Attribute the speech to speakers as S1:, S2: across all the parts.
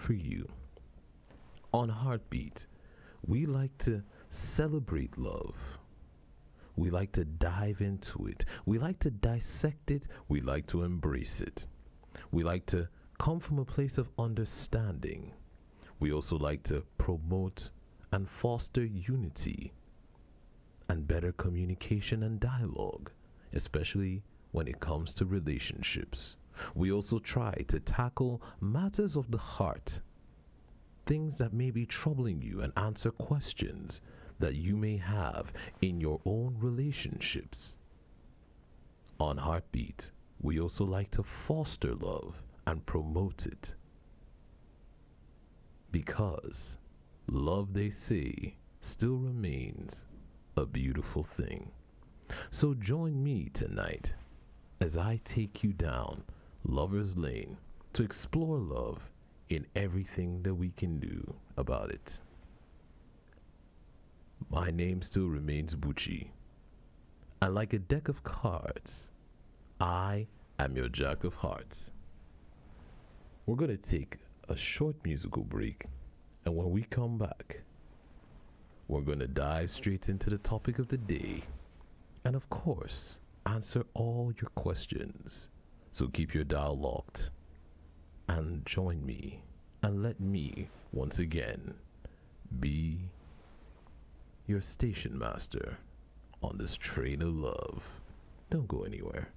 S1: for you. On Heartbeat, we like to celebrate love. We like to dive into it. We like to dissect it. We like to embrace it. We like to come from a place of understanding. We also like to promote and foster unity and better communication and dialogue, especially when it comes to relationships. We also try to tackle matters of the heart, things that may be troubling you, and answer questions that you may have in your own relationships. On Heartbeat, we also like to foster love and promote it. Because love, they say, still remains a beautiful thing. So join me tonight as I take you down Lover's Lane to explore love in everything that we can do about it. My name still remains Bucci, and like a deck of cards, I am your Jack of Hearts. We're going to take a short musical break, and when we come back, we're going to dive straight into the topic of the day and, of course, answer all your questions. So keep your dial locked and join me, and let me once again be your station master on this train of love. Don't go anywhere.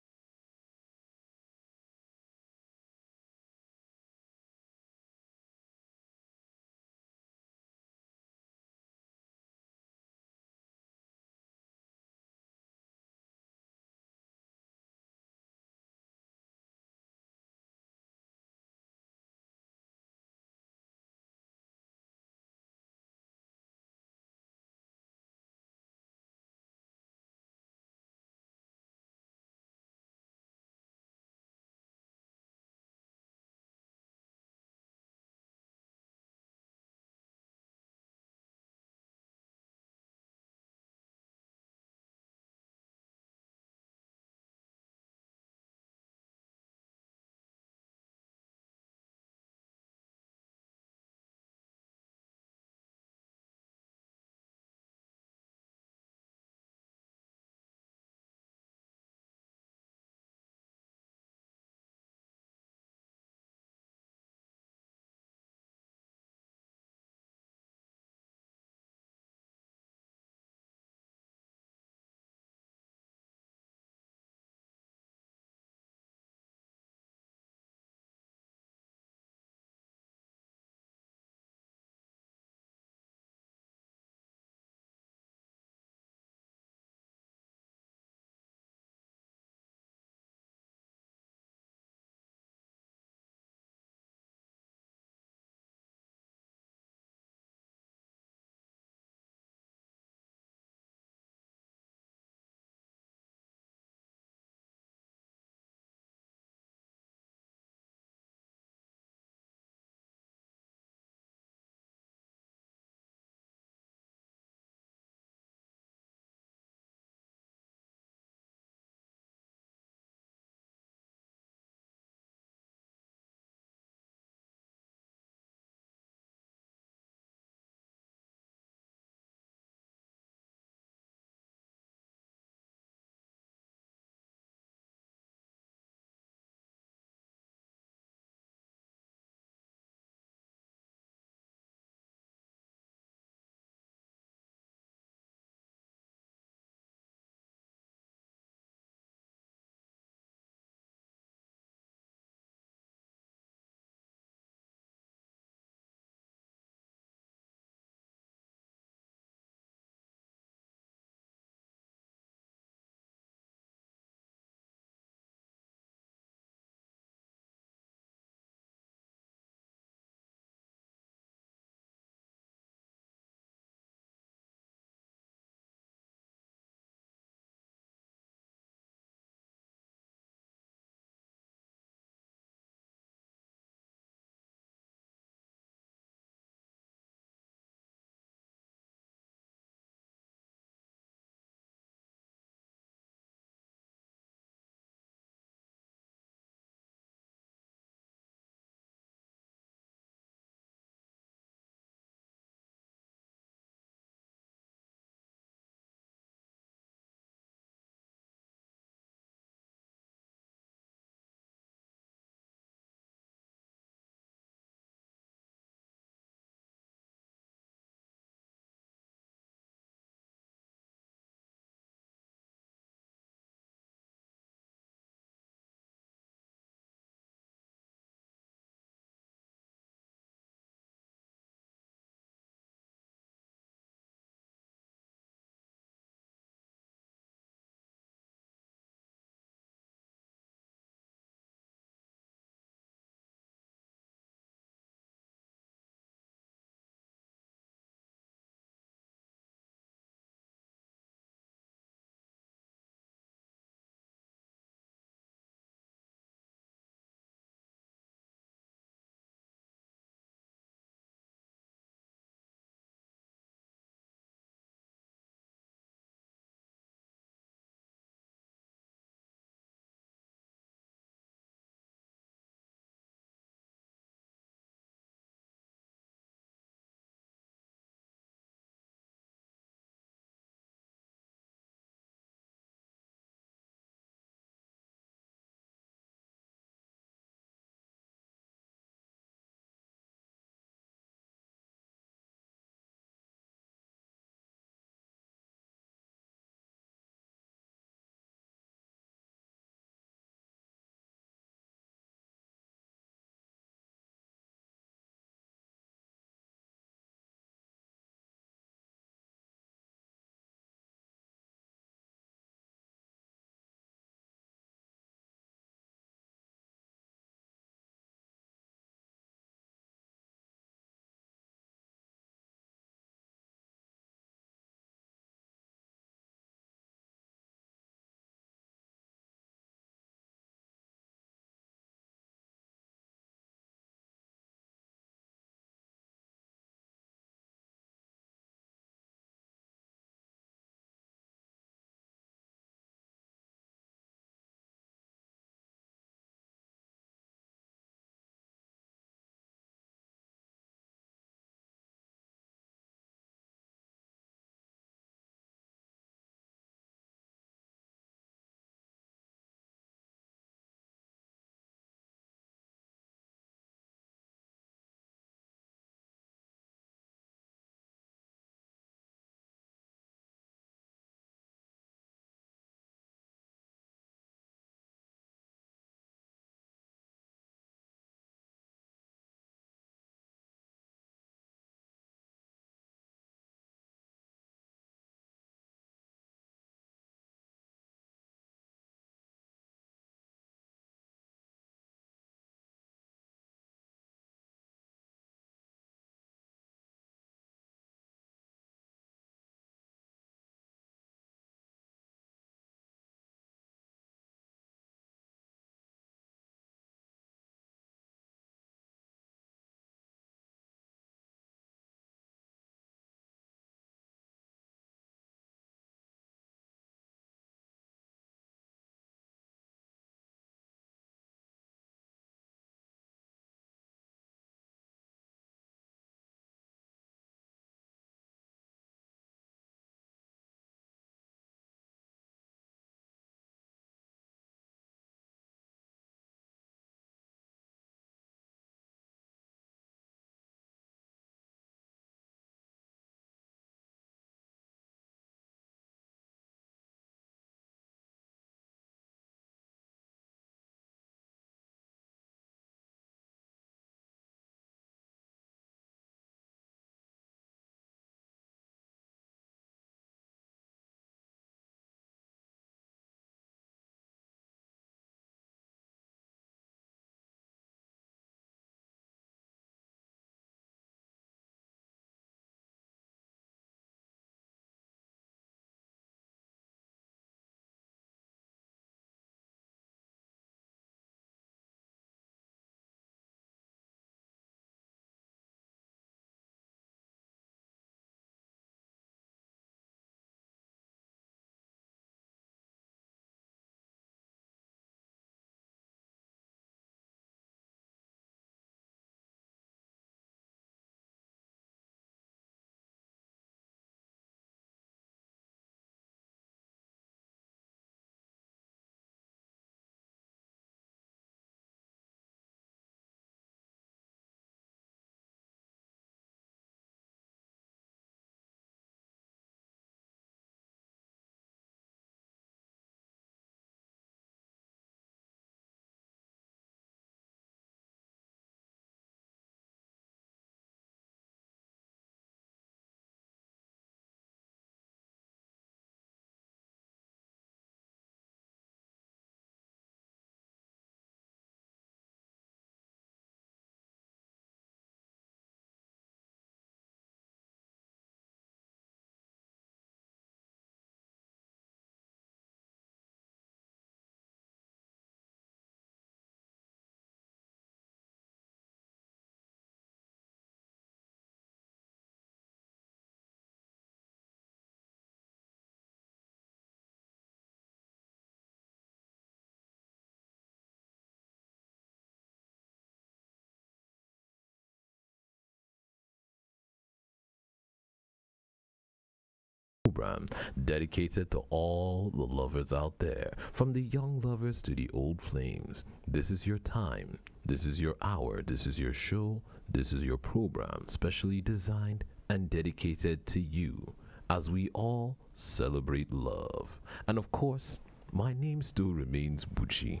S1: program dedicated to all the lovers out there, from the young lovers to the old flames. This is your time. This is your hour. This is your show. This is your program, specially designed and dedicated to you as we all celebrate love. And of course, my name still remains Bucci.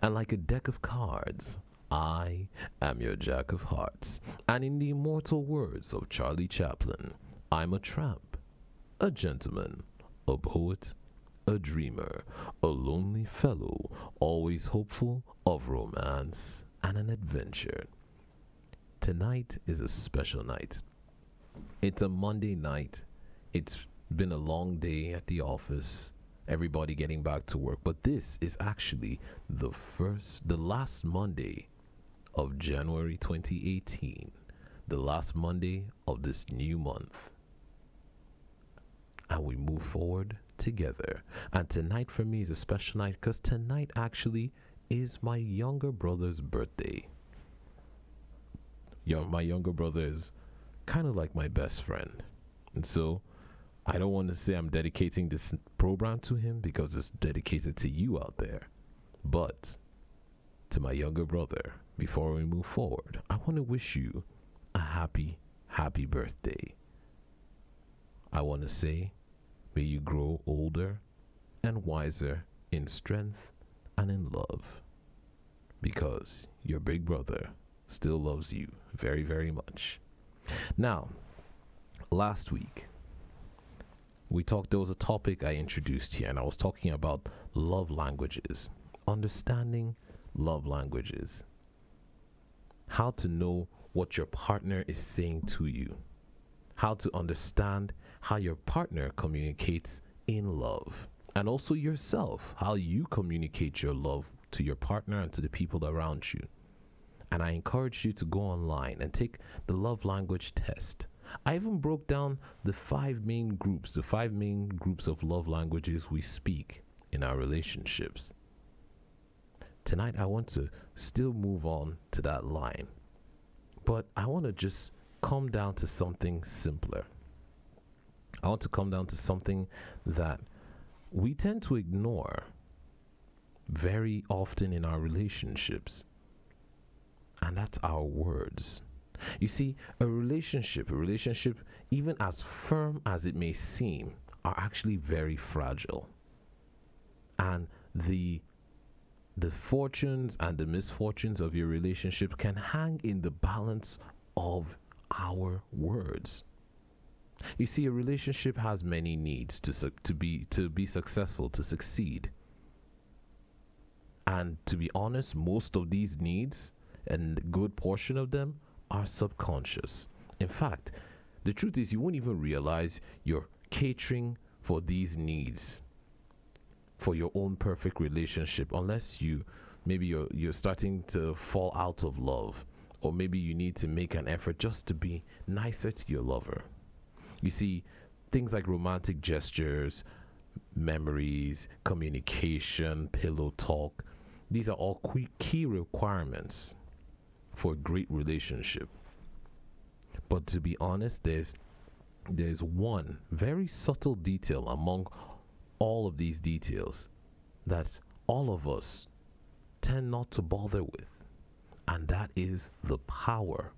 S1: And like a deck of cards, I am your Jack of Hearts. And in the immortal words of Charlie Chaplin, I'm a tramp, a gentleman, a poet, a dreamer, a lonely fellow, always hopeful of romance and an adventure. Tonight is a special night. It's a Monday night. It's been a long day at the office. Everybody getting back to work, but this is actually the last Monday of January 2018, the last Monday of this new month. And we move forward together. And tonight for me is a special night because tonight actually is my younger brother's birthday. My younger brother is kind of like my best friend. And so I don't want to say I'm dedicating this program to him because it's dedicated to you out there. But to my younger brother, before we move forward, I want to wish you a happy, happy birthday. I want to say, may you grow older and wiser in strength and in love. Because your big brother still loves you very, very much. Now, last week, there was a topic I introduced here, and I was talking about love languages, understanding love languages, how to know what your partner is saying to you, how to understand how your partner communicates in love, and also yourself, how you communicate your love to your partner and to the people around you. And I encourage you to go online and take the love language test. I even broke down the five main groups of love languages we speak in our relationships. Tonight, I want to still move on to that line, but I want to just come down to something simpler. I want to come down to something that we tend to ignore very often in our relationships, and that's our words. You see, a relationship, even as firm as it may seem, are actually very fragile. And the fortunes and the misfortunes of your relationship can hang in the balance of our words. You see, a relationship has many needs to be successful, to succeed. And to be honest, most of these needs, and a good portion of them, are subconscious. In fact, the truth is you won't even realize you're catering for these needs for your own perfect relationship unless you're starting to fall out of love, or maybe you need to make an effort just to be nicer to your lover. You see, things like romantic gestures, memories, communication, pillow talk, these are all key requirements for a great relationship. But to be honest, there's one very subtle detail among all of these details that all of us tend not to bother with, and that is the power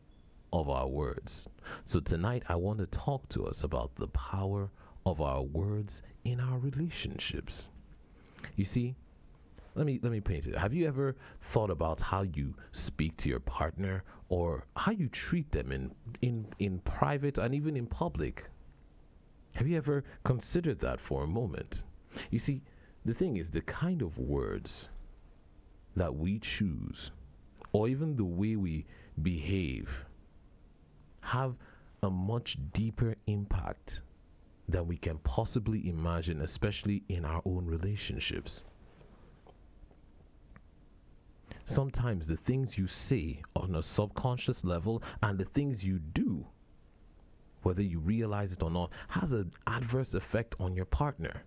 S1: of our words. So tonight I want to talk to us about the power of our words in our relationships. You see, let me paint it. Have you ever thought about how you speak to your partner, or how you treat them in private and even in public? Have you ever considered that for a moment? You see, the thing is, the kind of words that we choose, or even the way we behave, have a much deeper impact than we can possibly imagine, especially in our own relationships. Sometimes the things you say on a subconscious level and the things you do, whether you realize it or not, has an adverse effect on your partner.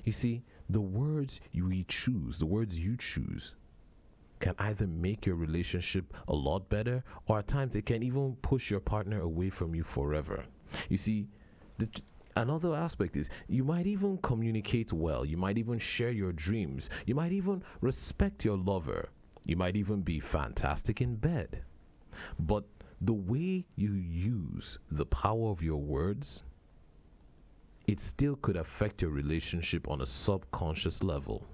S1: You see, the words you choose can either make your relationship a lot better, or at times it can even push your partner away from you forever. You see, Another aspect is you might even communicate well. You might even share your dreams. You might even respect your lover. You might even be fantastic in bed. But the way you use the power of your words, it still could affect your relationship on a subconscious level.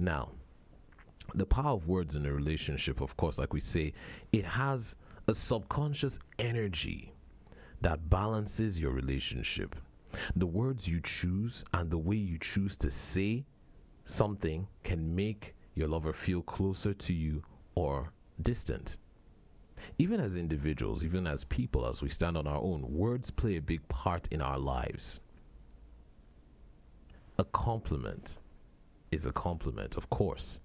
S1: Now, the power of words in a relationship, of course, like we say, it has a subconscious energy that balances your relationship. The words you choose and the way you choose to say something can make your lover feel closer to you or distant. Even as individuals, even as people, as we stand on our own, words play a big part in our lives. A compliment is a compliment, of course.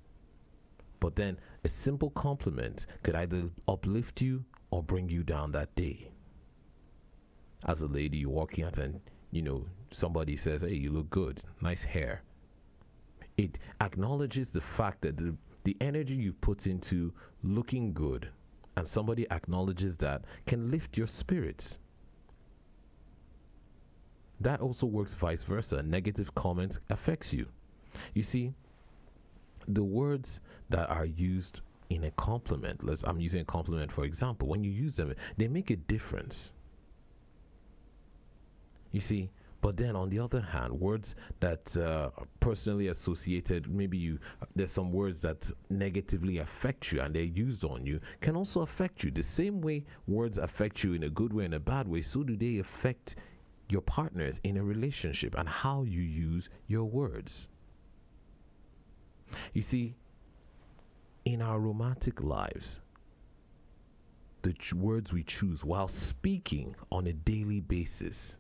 S1: But then a simple compliment could either uplift you or bring you down that day. As a lady, you're walking out and, somebody says, hey, you look good, nice hair. It acknowledges the fact that the energy you've put into looking good, and somebody acknowledges that, can lift your spirits. That also works vice versa. A negative comment affects you. You see, the words that are used in a compliment, I'm using a compliment for example, when you use them, they make a difference. You see, but then on the other hand, words that are personally associated, maybe there's some words that negatively affect you and they're used on you, can also affect you. The same way words affect you in a good way and a bad way, so do they affect your partners in a relationship and how you use your words. You see, in our romantic lives, the words we choose while speaking on a daily basis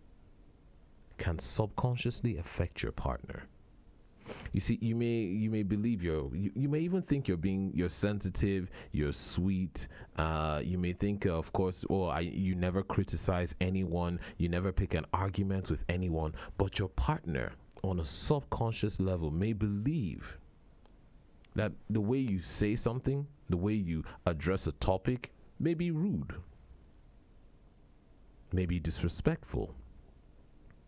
S1: can subconsciously affect your partner. You see, you may believe you may even think you're sensitive, you're sweet. You may think, of course, you never criticize anyone, you never pick an argument with anyone. But your partner, on a subconscious level, may believe that the way you say something, the way you address a topic, may be rude, may be disrespectful,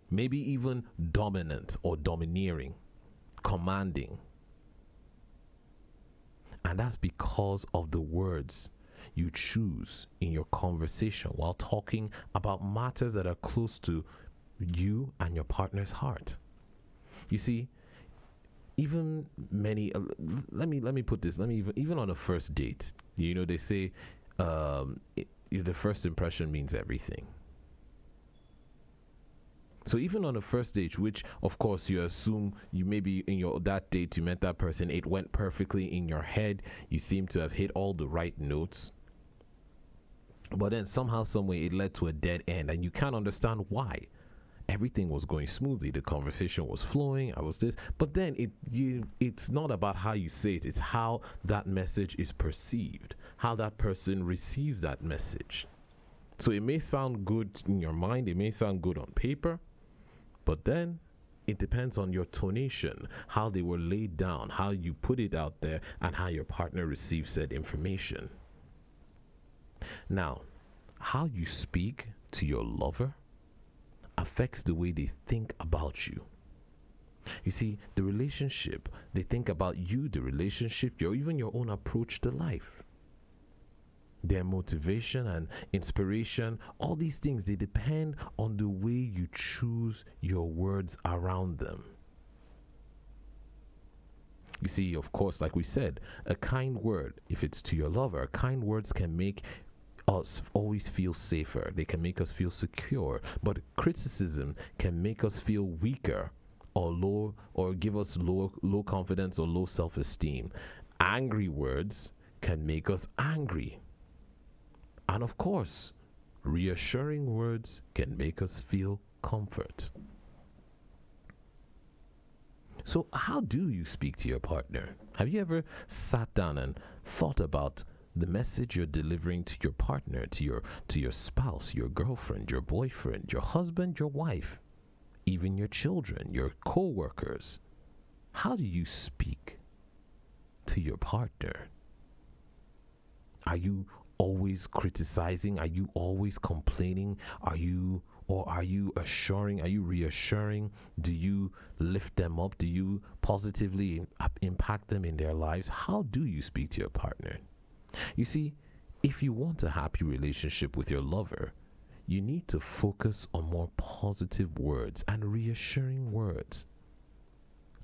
S1: maybe even dominant or domineering, commanding. And that's because of the words you choose in your conversation while talking about matters that are close to you and your partner's heart. You see, even many let me put this, even on a first date, they say the first impression means everything. So even on a first date, which of course you assume you maybe in that date you met that person, it went perfectly in your head, you seem to have hit all the right notes, but then somehow, some way, it led to a dead end, and you can't understand why. Everything was going smoothly, the conversation was flowing, I was this, but then it's not about how you say it, it's how that message is perceived, how that person receives that message. So it may sound good in your mind, it may sound good on paper, but then it depends on your tonation, how they were laid down, how you put it out there, and how your partner receives said information. Now, how you speak to your lover affects the way they think about you. You see, the relationship, they think about you, the relationship, even your own approach to life. Their motivation and inspiration, all these things, they depend on the way you choose your words around them. You see, of course, like we said, a kind word, if it's to your lover, kind words can make us always feel safer. They can make us feel secure. But criticism can make us feel weaker or low, or give us low confidence or low self-esteem. Angry words can make us angry. And of course, reassuring words can make us feel comfort. So how do you speak to your partner? Have you ever sat down and thought about the message you're delivering to your partner, to your spouse, your girlfriend, your boyfriend, your husband, your wife, even your children, your co-workers? How do you speak to your partner? Are you always criticizing? Are you always complaining? Are you Or are you assuring? Are you reassuring? Do you lift them up? Do you positively impact them in their lives? How do you speak to your partner? You see, if you want a happy relationship with your lover, you need to focus on more positive words and reassuring words.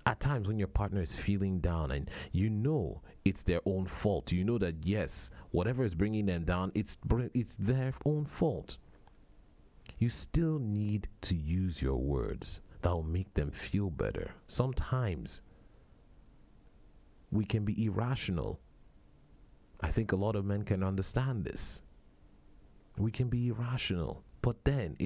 S1: At times when your partner is feeling down and you know it's their own fault, you know that yes, whatever is bringing them down, it's their own fault. You still need to use your words that will make them feel better. Sometimes we can be irrational. I think a lot of men can understand this. We can be irrational, but then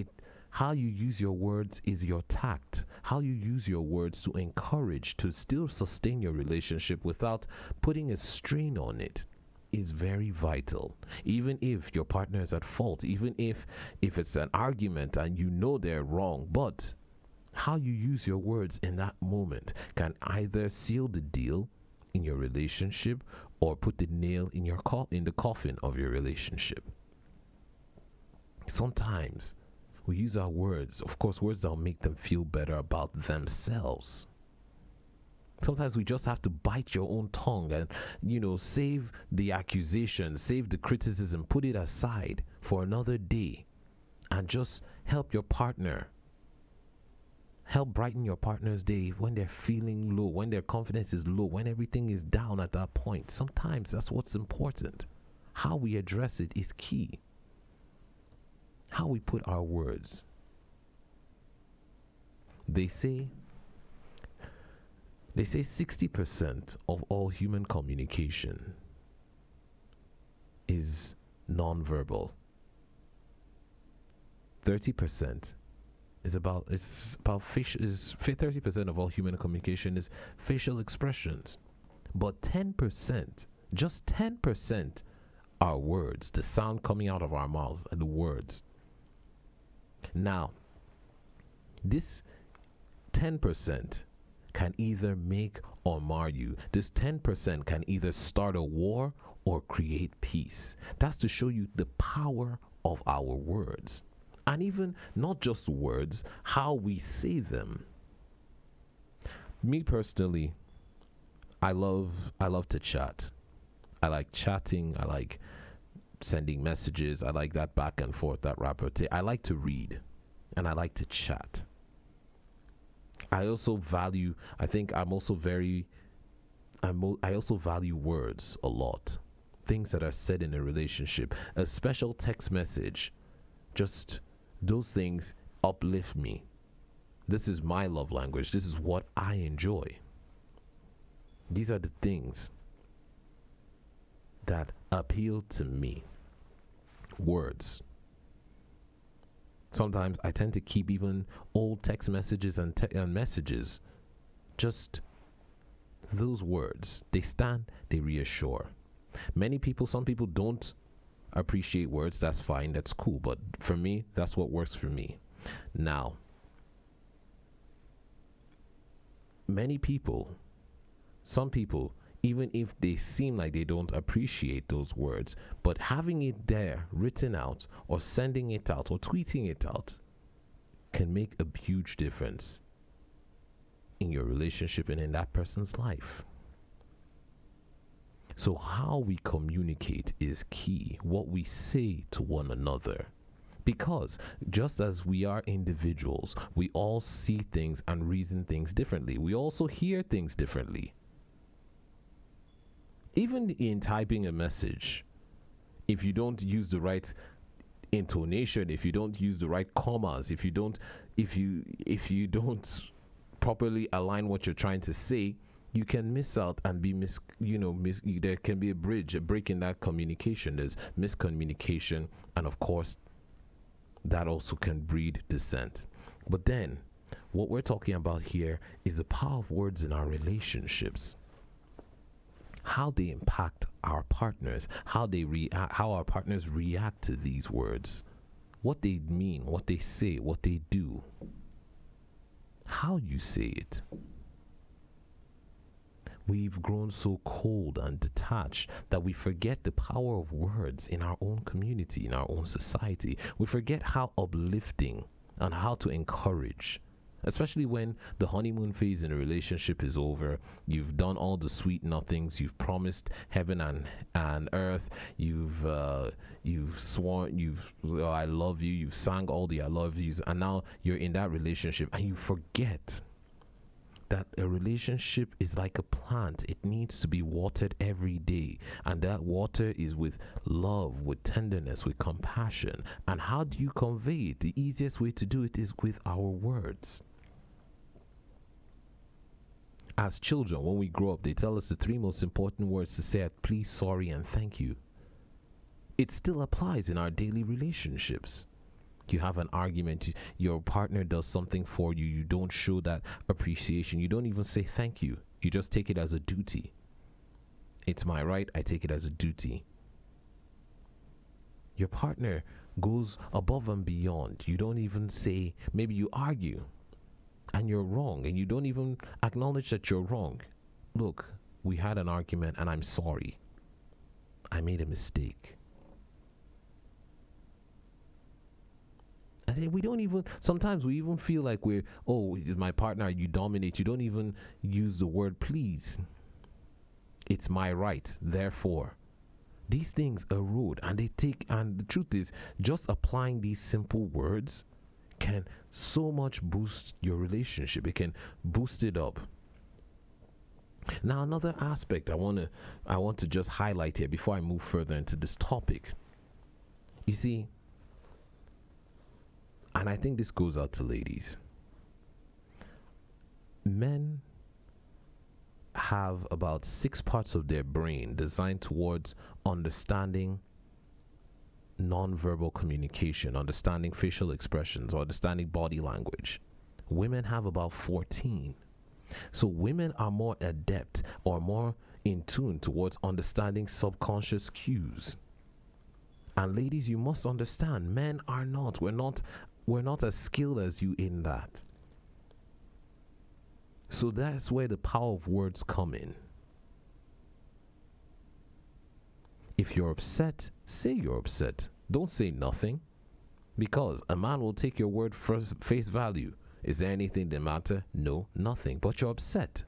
S1: how you use your words is your tact. How you use your words to encourage, to still sustain your relationship without putting a strain on it is very vital. Even if your partner is at fault, even if it's an argument and you know they're wrong, but how you use your words in that moment can either seal the deal in your relationship or put the nail in the coffin of your relationship. Sometimes we use our words, of course, words that will make them feel better about themselves. Sometimes we just have to bite your own tongue and, save the accusation, save the criticism, put it aside for another day and just help your partner. Help brighten your partner's day when they're feeling low, when their confidence is low, when everything is down at that point. Sometimes that's what's important. How we address it is key. How we put our words. They say 60% of all human communication is nonverbal. 30% is about 30% of all human communication is facial expressions. But 10%, just 10% are words, the sound coming out of our mouths are the words. Now, this 10% can either make or mar you. This 10% can either start a war or create peace. That's to show you the power of our words. And even not just words, how we say them. Me personally, I love to chat. I like chatting. I like sending messages. I like that back and forth, that repartee. I like to read and I like to chat. I also value, I also value words a lot. Things that are said in a relationship. A special text message, just those things uplift me. This is my love language. This is what I enjoy. These are the things that appeal to me. Words. Sometimes I tend to keep even old text messages and messages. Just those words. They stand, they reassure. Some people don't appreciate words. That's fine, that's cool. But for me, that's what works for me. Now, some people, even if they seem like they don't appreciate those words, but having it there written out or sending it out or tweeting it out can make a huge difference in your relationship and in that person's life. So how we communicate is key, what we say to one another. Because just as we are individuals, we all see things and reason things differently. We also hear things differently. Even in typing a message, if you don't use the right intonation, if you don't use the right commas, if you don't properly align what you're trying to say, you can miss out and be there can be a break in that communication. There's miscommunication, and of course that also can breed dissent. But then what we're talking about here is the power of words in our relationships. How they impact our partners, how our partners react to these words, what they mean, what they say, what they do, how you say it. We've grown so cold and detached that we forget the power of words in our own community, in our own society. We forget how uplifting on how to encourage, especially when the honeymoon phase in a relationship is over. You've done all the sweet nothings. You've promised heaven and earth. You've sworn. I love you. You've sang all the I love yous, and now you're in that relationship, and you forget that a relationship is like a plant. It needs to be watered every day. And that water is with love, with tenderness, with compassion. And how do you convey it? The easiest way to do it is with our words. As children, when we grow up, they tell us the three most important words to say are please, sorry, and thank you. It still applies in our daily relationships. You have an argument, your partner does something for you, you don't show that appreciation, you don't even say thank you, you just take it as a duty. It's my right, I take it as a duty. Your partner goes above and beyond. You don't even say, maybe you argue and you're wrong and you don't even acknowledge that you're wrong. Look, we had an argument and I'm sorry. I made a mistake. I think we don't even, sometimes we even feel like we're, oh, my partner, you dominate. You don't even use the word please. It's my right, therefore. These things erode and they take, and the truth is, just applying these simple words can so much boost your relationship. It can boost it up. Now, another aspect I want to just highlight here before I move further into this topic. You see, and I think this goes out to ladies. Men have about 6 parts of their brain designed towards understanding nonverbal communication, understanding facial expressions, or understanding body language. Women have about 14. So women are more adept or more in tune towards understanding subconscious cues. And ladies, you must understand, men are not. We're not as skilled as you in that. So that's where the power of words come in. If you're upset, say you're upset. Don't say nothing. Because a man will take your word for face value. Is there anything that matter? No, nothing. But you're upset.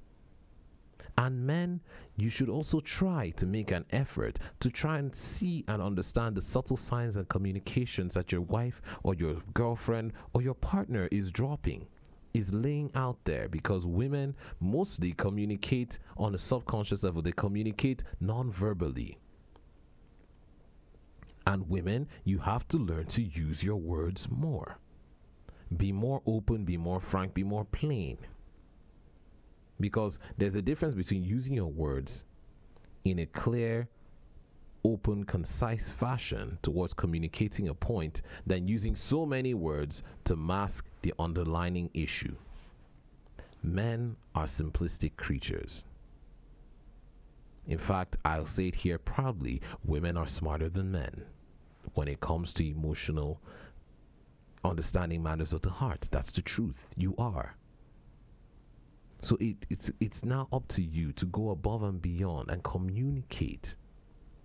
S1: And men, you should also try to make an effort to try and see and understand the subtle signs and communications that your wife or your girlfriend or your partner is dropping, is laying out there, because women mostly communicate on a subconscious level. They communicate non-verbally. And women, you have to learn to use your words more. Be more open, be more frank, be more plain. Because there's a difference between using your words in a clear, open, concise fashion towards communicating a point than using so many words to mask the underlying issue. Men are simplistic creatures. In fact, I'll say it here proudly, women are smarter than men when it comes to emotional understanding matters of the heart. That's the truth. You are. So it's now up to you to go above and beyond and communicate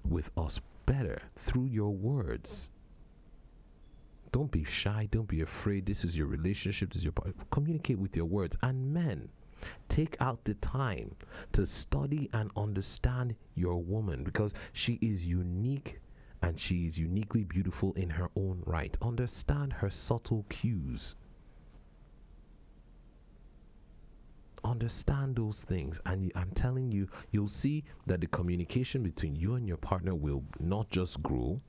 S1: with us better through your words. Don't be shy. Don't be afraid. This is your relationship. This is your partner. Communicate with your words. And men, take out the time to study and understand your woman, because she is unique and she is uniquely beautiful in her own right. Understand her subtle cues. Understand those things, and I'm telling you, you'll see that the communication between you and your partner will not just grow,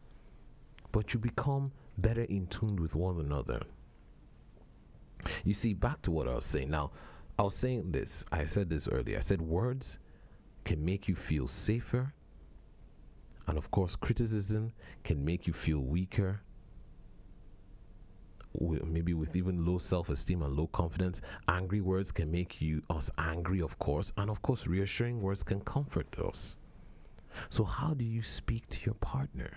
S1: but you become better in tune with one another. You see, back to what I was saying. Now, I was saying this, I said this earlier. I said words can make you feel safer, and of course, criticism can make you feel weaker, maybe with even low self-esteem and low confidence. Angry words can make us angry, of course, and of course reassuring words can comfort us. So how do you speak to your partner?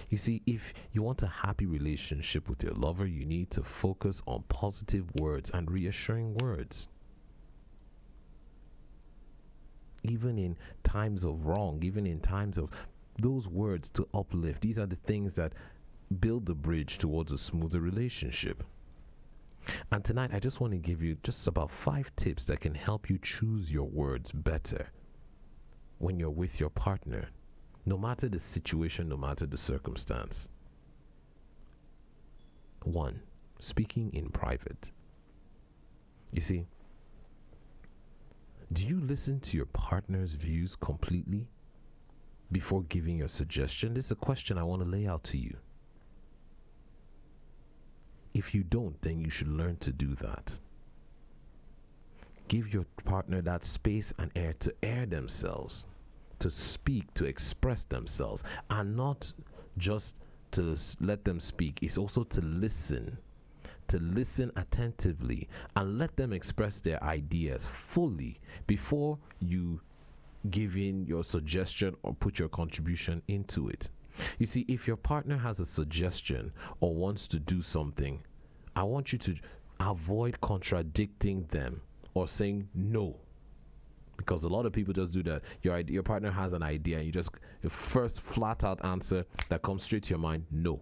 S1: You see, if you want a happy relationship with your lover, you need to focus on positive words and reassuring words. Even in times of wrong, even in times of those words to uplift, these are the things that build the bridge towards a smoother relationship. And tonight, I just want to give you just about 5 tips that can help you choose your words better when you're with your partner, no matter the situation, no matter the circumstance. 1. Speaking in private. You see, do you listen to your partner's views completely before giving your suggestion? This is a question I want to lay out to you. If you don't, then you should learn to do that. Give your partner that space and air to air themselves, to speak, to express themselves, and not just to let them speak. It's also to listen attentively and let them express their ideas fully before you give in your suggestion or put your contribution into it. You see, if your partner has a suggestion or wants to do something, I want you to avoid contradicting them or saying no. Because a lot of people just do that. Your partner has an idea and your first flat out answer that comes straight to your mind, no.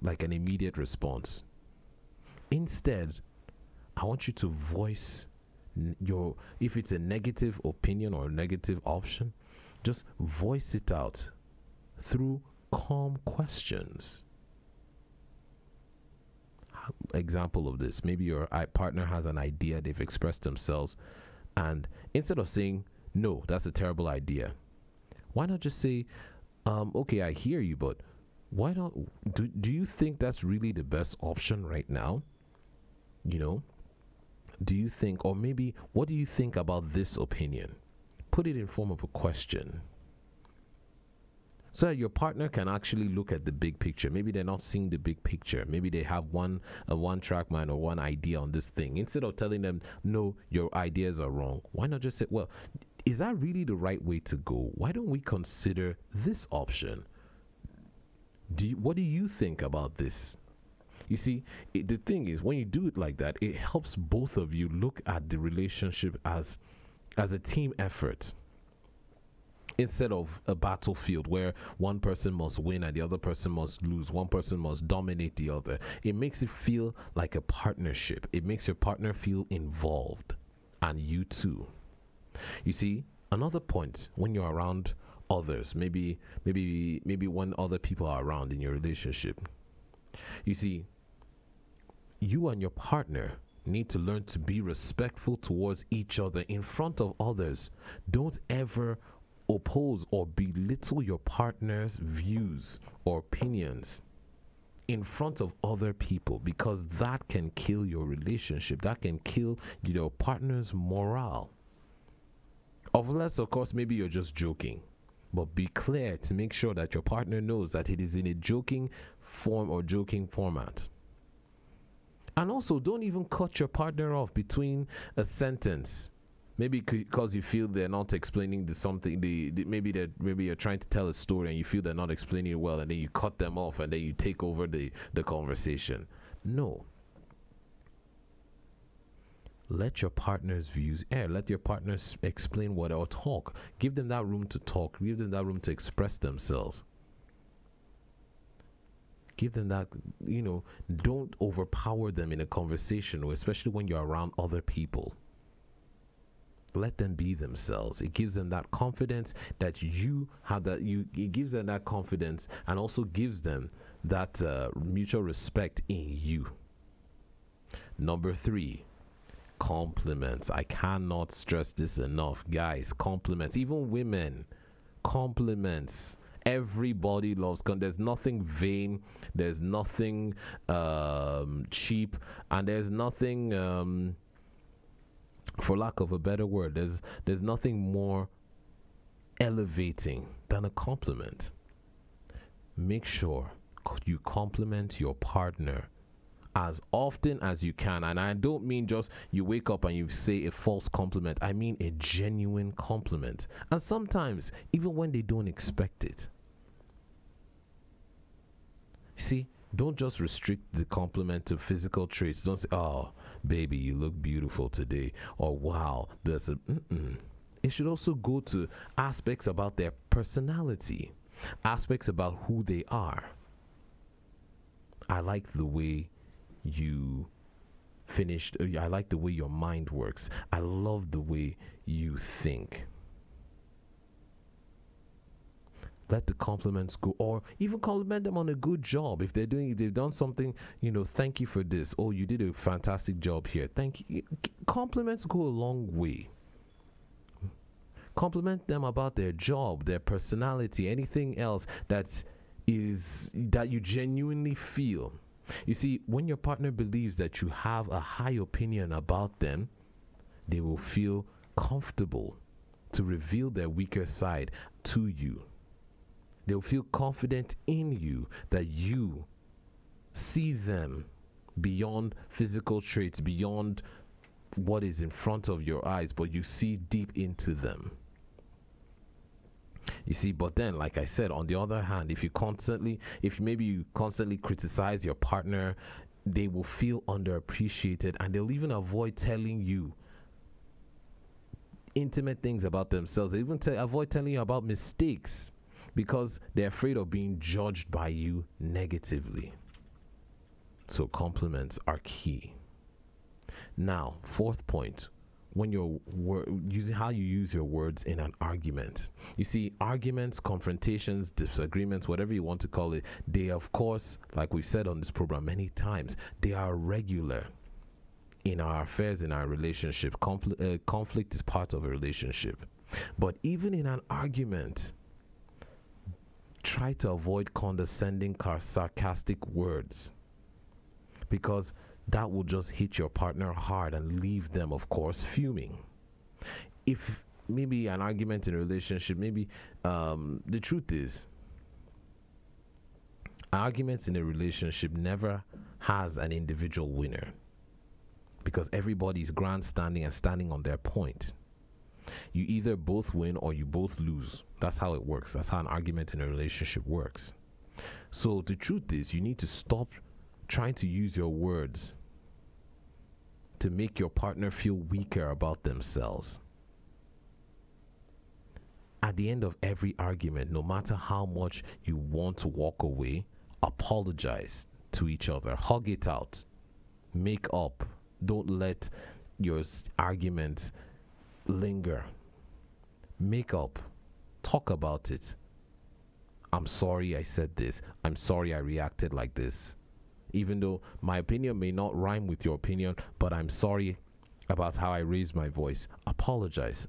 S1: Like an immediate response. Instead, I want you to voice if it's a negative opinion or a negative option, just voice it out through calm questions. Example of this, maybe your partner has an idea, they've expressed themselves, and instead of saying, no, that's a terrible idea, why not just say, okay, I hear you, but why not, do you think that's really the best option right now? You know, do you think, or maybe, what do you think about this opinion? Put it in form of a question. So your partner can actually look at the big picture. Maybe they're not seeing the big picture. Maybe they have a one-track mind or one idea on this thing. Instead of telling them, no, your ideas are wrong, why not just say, well, is that really the right way to go? Why don't we consider this option? What do you think about this? You see, the thing is, when you do it like that, it helps both of you look at the relationship as a team effort, instead of a battlefield where one person must win and the other person must lose, one person must dominate the other. It makes it feel like a partnership. It makes your partner feel involved, and you too. You see, another point, when you're around others, maybe when other people are around in your relationship, you see, you and your partner need to learn to be respectful towards each other in front of others. Don't ever oppose or belittle your partner's views or opinions in front of other people, because that can kill your relationship. That can kill your partner's morale. Unless, of course, maybe you're just joking. But be clear to make sure that your partner knows that it is in a joking form or joking format. And also, don't even cut your partner off between a sentence. Maybe because you feel they're not explaining something. Maybe you're trying to tell a story and you feel they're not explaining it well, and then you cut them off and then you take over the conversation. No. Let your partner's views air. Let your partners explain what or talk. Give them that room to talk. Give them that room to express themselves. Give them that, don't overpower them in a conversation, especially when you're around other people. Let them be themselves. It gives them that confidence that you have, it gives them that confidence, and also gives them that mutual respect in you. Number 3, compliments. I cannot stress this enough, guys. Compliments. Even women, compliments. Everybody loves there's nothing vain, there's nothing cheap, and there's nothing for lack of a better word, there's nothing more elevating than a compliment. Make sure you compliment your partner as often as you can. And I don't mean just you wake up and you say a false compliment. I mean a genuine compliment. And sometimes, even when they don't expect it. See, don't just restrict the compliment to physical traits. Don't say, oh, baby, you look beautiful today. Or, wow, there's a... It should also go to aspects about their personality, aspects about who they are. I like the way you finished. I like the way your mind works. I love the way you think. Let the compliments go, or even compliment them on a good job. If they've done something, thank you for this. Oh, you did a fantastic job here. Thank you. Compliments go a long way. Compliment them about their job, their personality, anything else that you genuinely feel. You see, when your partner believes that you have a high opinion about them, they will feel comfortable to reveal their weaker side to you. They'll feel confident in you, that you see them beyond physical traits, beyond what is in front of your eyes, but you see deep into them. You see, but then, like I said, on the other hand, if you constantly criticize your partner, they will feel underappreciated, and they'll even avoid telling you intimate things about themselves. They even avoid telling you about mistakes because they're afraid of being judged by you negatively. So compliments are key. Now, fourth point, when you're using how you use your words in an argument. You see, arguments, confrontations, disagreements, whatever you want to call it, they, of course, like we've said on this program many times, they are regular in our affairs, in our relationship. Conflict is part of a relationship. But even in an argument, try to avoid condescending, sarcastic words, because that will just hit your partner hard and leave them, of course, fuming. If maybe an argument in a relationship, the truth is, arguments in a relationship never has an individual winner, because everybody's grandstanding and standing on their point. You either both win or you both lose. That's how it works. That's how an argument in a relationship works. So the truth is, you need to stop trying to use your words to make your partner feel weaker about themselves. At the end of every argument, no matter how much you want to walk away, apologize to each other, hug it out, make up. Don't let your arguments linger. Make up, talk about it. I'm sorry I said this. I'm sorry I reacted like this. Even though my opinion may not rhyme with your opinion, but I'm sorry about how I raised my voice. Apologize.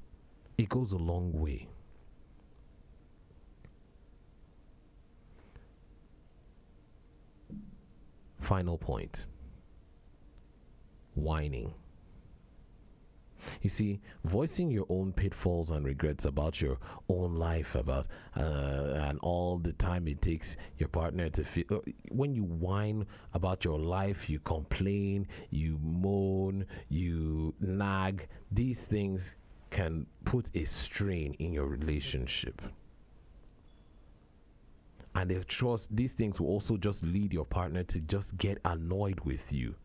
S1: It goes a long way. Final point. Whining. You see, voicing your own pitfalls and regrets about your own life, about and all the time it takes your partner to feel. When you whine about your life, you complain, you moan, you nag. These things can put a strain in your relationship. And these things will also just lead your partner to just get annoyed with you.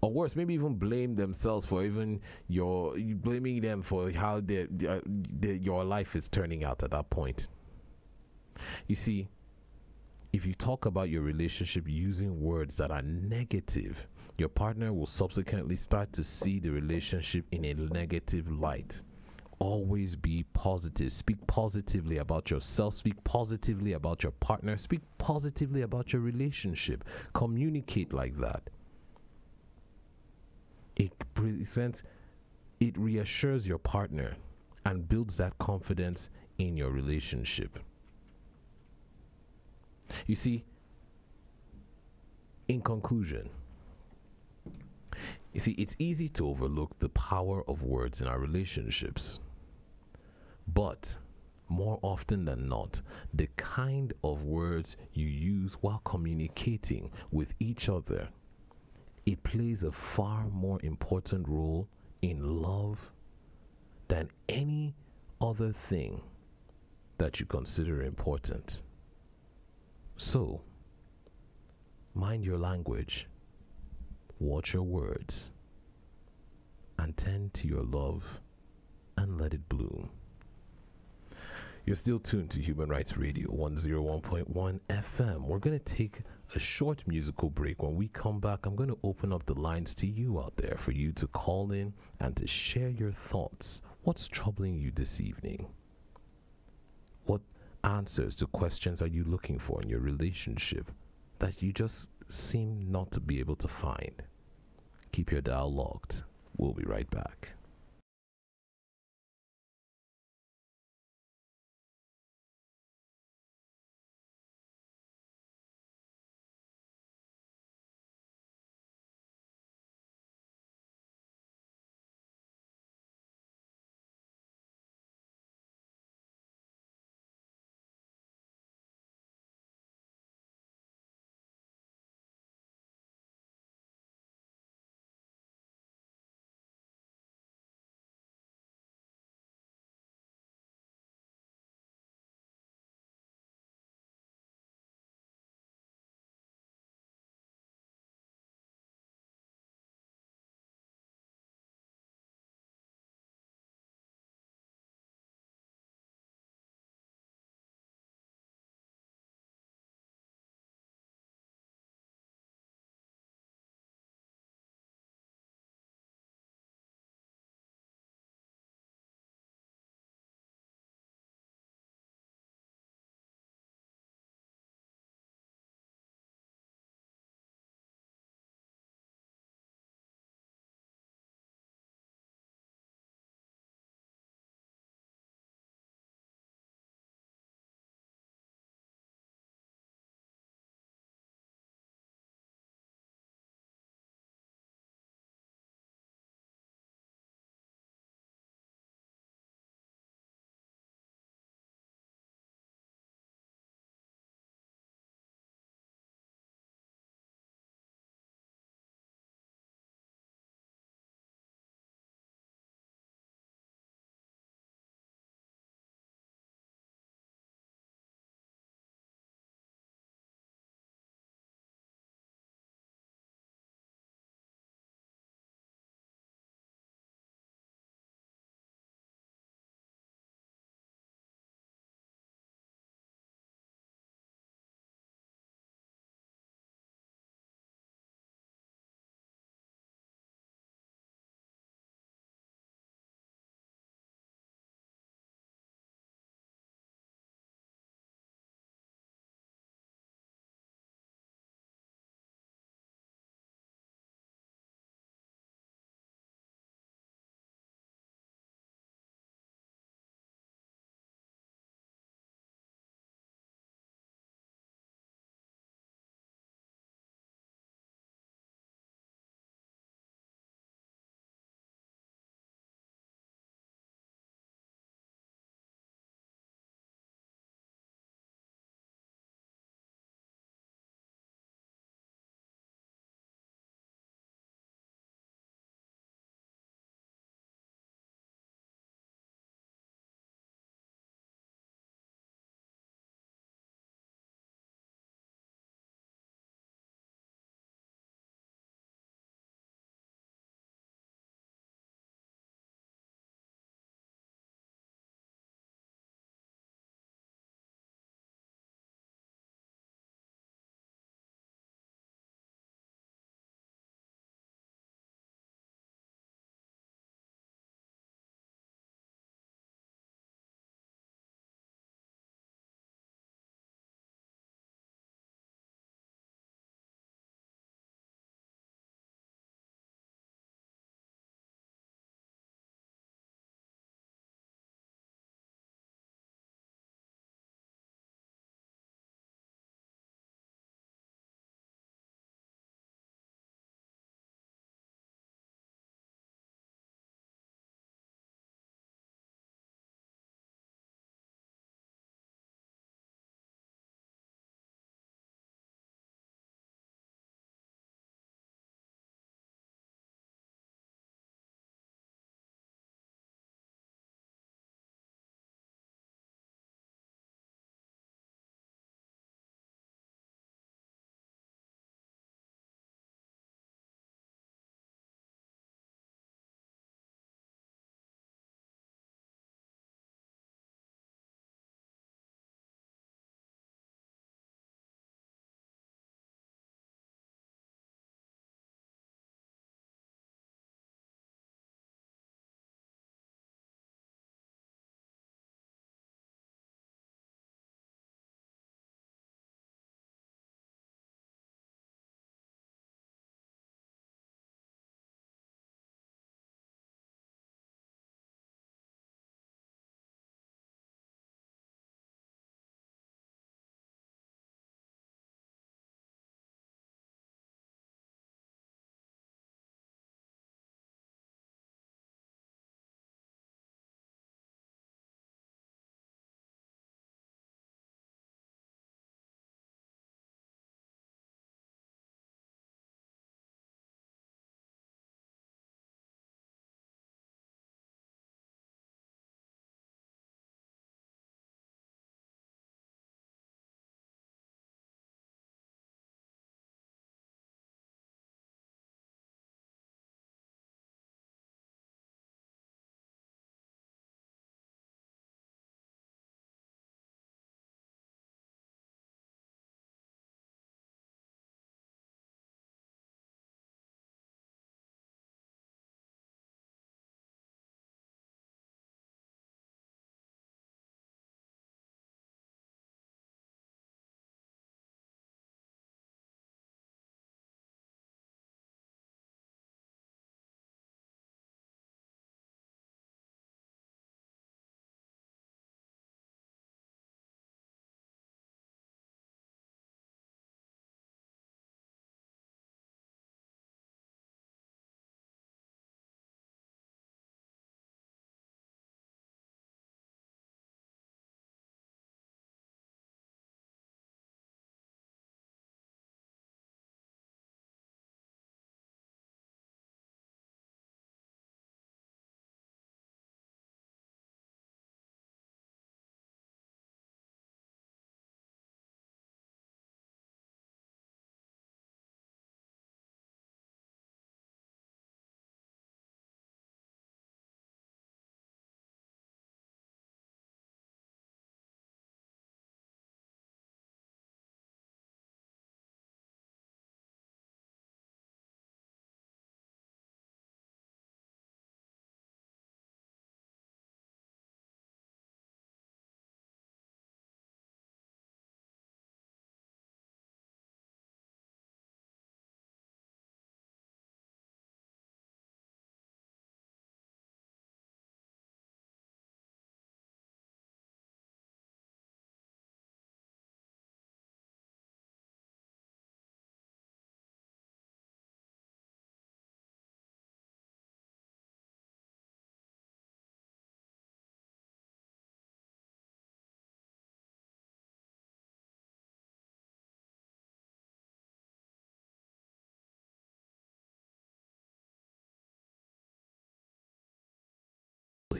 S1: Or worse, maybe even blame themselves for blaming them for how your life is turning out at that point. You see, if you talk about your relationship using words that are negative, your partner will subsequently start to see the relationship in a negative light. Always be positive. Speak positively about yourself. Speak positively about your partner. Speak positively about your relationship. Communicate like that. It reassures your partner and builds that confidence in your relationship. You see, in conclusion, it's easy to overlook the power of words in our relationships. But more often than not, the kind of words you use while communicating with each other, it plays a far more important role in love than any other thing that you consider important. So, mind your language, watch your words, and tend to your love and let it bloom. You're still tuned to Human Rights Radio 101.1 FM. We're going to take a short musical break. When we come back, I'm going to open up the lines to you out there for you to call in and to share your thoughts. What's troubling you this evening? What answers to questions are you looking for in your relationship that you just seem not to be able to find? Keep your dial locked. We'll be right back.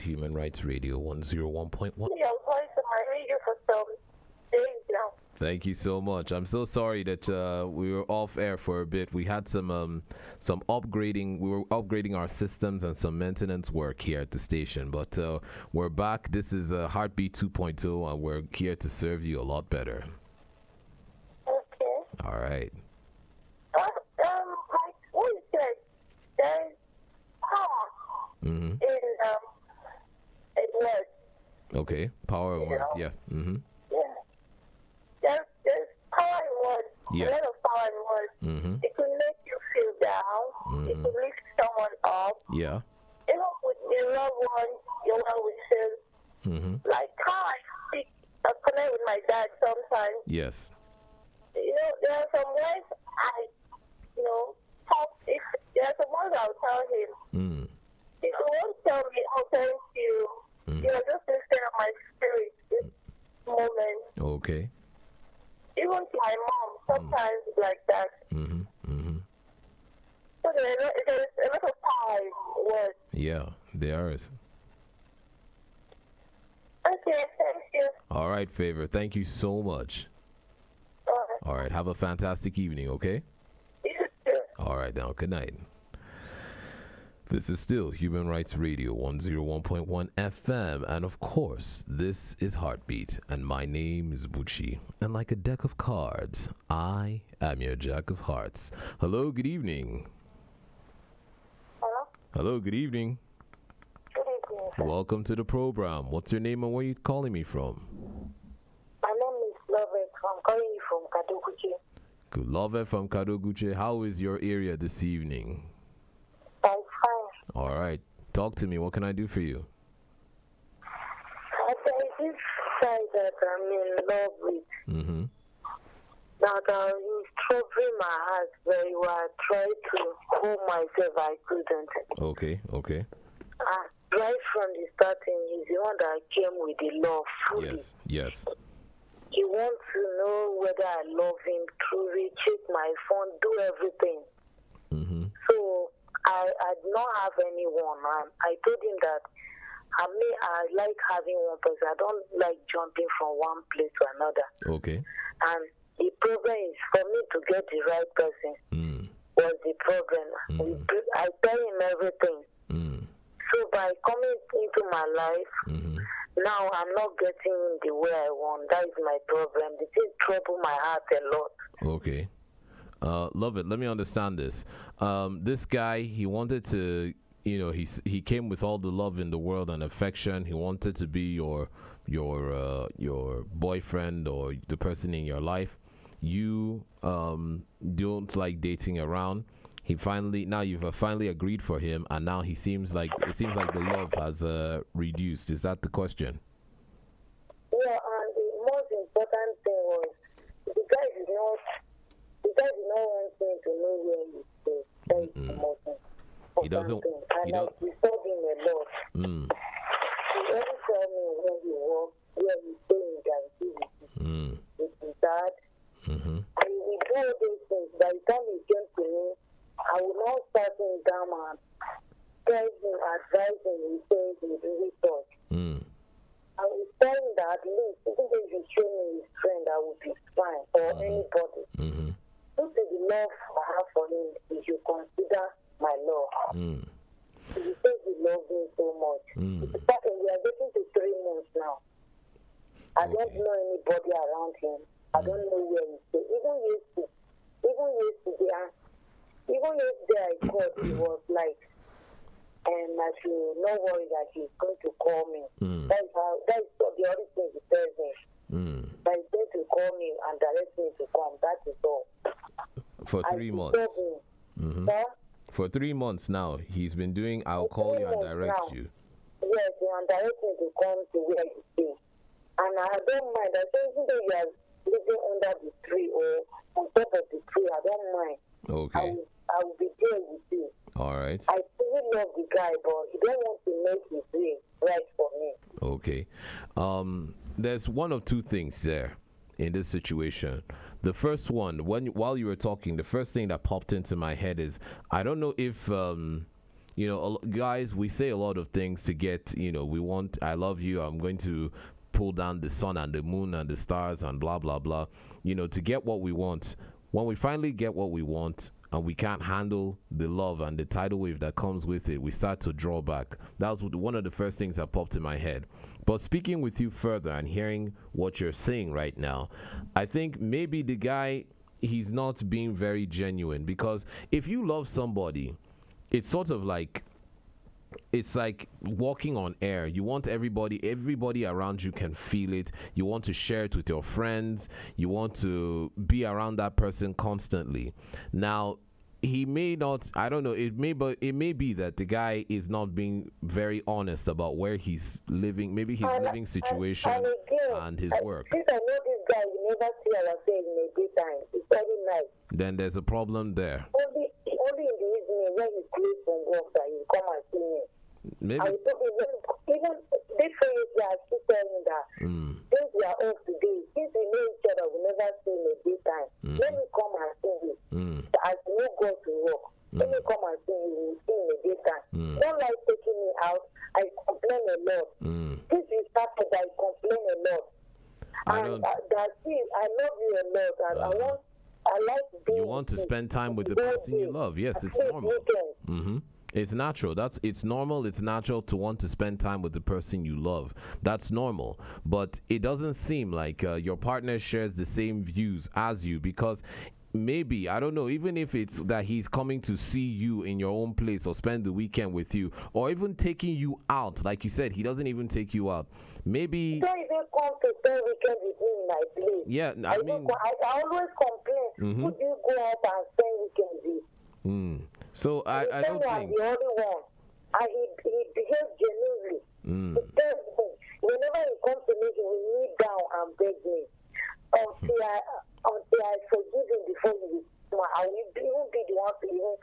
S1: Human Rights Radio 101.1.
S2: Yeah, I'm calling to my radio for some days now.
S1: Thank you so much. I'm so sorry that we were off air for a bit. We had some upgrading. We were upgrading our systems and some maintenance work here at the station. But we're back. This is Heartbeat 2.0, and we're here to serve you a lot better.
S2: Okay.
S1: All right.
S2: Like what you said, there's power in words.
S1: Okay. Power of words. Yeah.
S2: Yeah. There's power in words.
S1: Yeah.
S2: A lot of power in words. It could make you feel down. It could lift someone up.
S1: Yeah.
S2: Even with your loved one, your one will feel like how I speak. I connect with my dad sometimes.
S1: Yes.
S2: There are some words talk. If there are some words I'll tell him. If you won't tell me, I'll thank you. Just listen to my spirit this moment.
S1: Okay.
S2: Even to my mom, sometimes it's like that. So there's a lot of power in words.
S1: Yeah, there is.
S2: Okay, thank you.
S1: All right, Favor. Thank you so much. All right, have a fantastic evening, okay?
S2: You too.
S1: All right, now, good night. This is still Human Rights Radio 101.1 FM, and of course, this is Heartbeat, and my name is Bucci. And like a deck of cards, I am your Jack of Hearts. Hello, good evening.
S2: Hello?
S1: Hello, good evening.
S2: Good evening, sir.
S1: Welcome to the program. What's your name and where are you calling me from?
S2: My name is Lovett. I'm calling you from Kadoguchi.
S1: Good love from Kadoguchi. How is your area this evening?
S2: I'm fine.
S1: All right. Talk to me. What can I do for you?
S2: There is this guy that I'm in love with. That he's troubling my heart very well. I tried to hold myself, I couldn't.
S1: Okay.
S2: Right from the starting, he's the one that came with the love fully.
S1: Yes.
S2: He wants to know whether I love him truly, check my phone, do everything. So I do not have anyone. I told him that I like having one person. I don't like jumping from one place to another.
S1: Okay.
S2: And the problem is for me to get the right person was the problem. I tell him everything. So by coming into my life, now I'm not getting the way I want. That is my problem. The thing trouble my heart a lot.
S1: Okay. Love it. Let me understand this. This guy, he wanted to, he came with all the love in the world and affection. He wanted to be your boyfriend or the person in your life. You don't like dating around. You've finally agreed for him, and now it seems like the love has reduced. Is that the question?
S2: Yeah, and the most important thing was the guy did not want me to know where he stays. That is the most important
S1: He doesn't.
S2: thing. And I disturbed him a lot. He only tell me where he works, where he stays, and with his dad. And we do all those things. By the time he came to me, I would not start him down and tell him, advise him, he says he really thought. I was telling that at least, even if you show me his friend, I would be fine, or anybody. Look at the love I have for him, if you consider my love. He says he loves me so much. We are getting to 3 months now. I don't know anybody around him. I don't know where he stays. Even yesterday I called, he was like, and I should not worry that he's going to call me. That is the only thing he tells me. That he's going to call me and direct me to come. That is all.
S1: For 3 months. For 3 months now, he's been doing, I'll call you and direct you.
S2: Yes, and direct me to come to where he stays. And I don't mind. I think even though you are living under the tree or on top of the tree, I don't mind.
S1: Okay.
S2: I will be there with you.
S1: All right.
S2: I really love the guy, but he don't want to make his way right for me.
S1: Okay. There's one of two things there in this situation. The first one, while you were talking, the first thing that popped into my head is, I don't know if guys, we say a lot of things to get, we want, I love you, I'm going to pull down the sun and the moon and the stars and blah, blah, blah, to get what we want. When we finally get what we want and we can't handle the love and the tidal wave that comes with it, we start to draw back. That was one of the first things that popped in my head. But speaking with you further and hearing what you're saying right now, I think maybe the guy, he's not being very genuine, because if you love somebody, it's sort of like, it's like walking on air. You want everybody around you can feel it. You want to share it with your friends. You want to be around that person constantly. Now, he may not, I don't know, but it may be that the guy is not being very honest about where he's living, maybe his living situation and his work.
S2: Since I know this guy, we never see ourselves in a daytime. It's very nice.
S1: Then there's a problem there.
S2: Only in the evening when he's close from work that he come and see me.
S1: Maybe.
S2: I told him, even this phrase they are still telling that since we are off today, since we know each other, we never see in a daytime. Let me come and see you. As you no go to work, let me come and see you. We see in a daytime. Don't like taking me out. I complain a lot. Since we started, I complain a lot. I love you a lot. I like being.
S1: You want to spend time with the person you love. Yes, it's normal. It's natural. It's normal. It's natural to want to spend time with the person you love. That's normal. But it doesn't seem like your partner shares the same views as you, because maybe, I don't know, even if it's that he's coming to see you in your own place or spend the weekend with you, or even taking you out, like you said, he doesn't even take you out. Maybe.
S2: Don't even come to spend weekend with me in my place.
S1: Yeah, I mean.
S2: I always complain. Would you go out and spend weekend with?
S1: So I don't think.
S2: I'm the only one. And he behaves genuinely. He tells me, whenever he comes to me, he will kneel down and beg me. Until I forgive him before he will. I will even be the one to even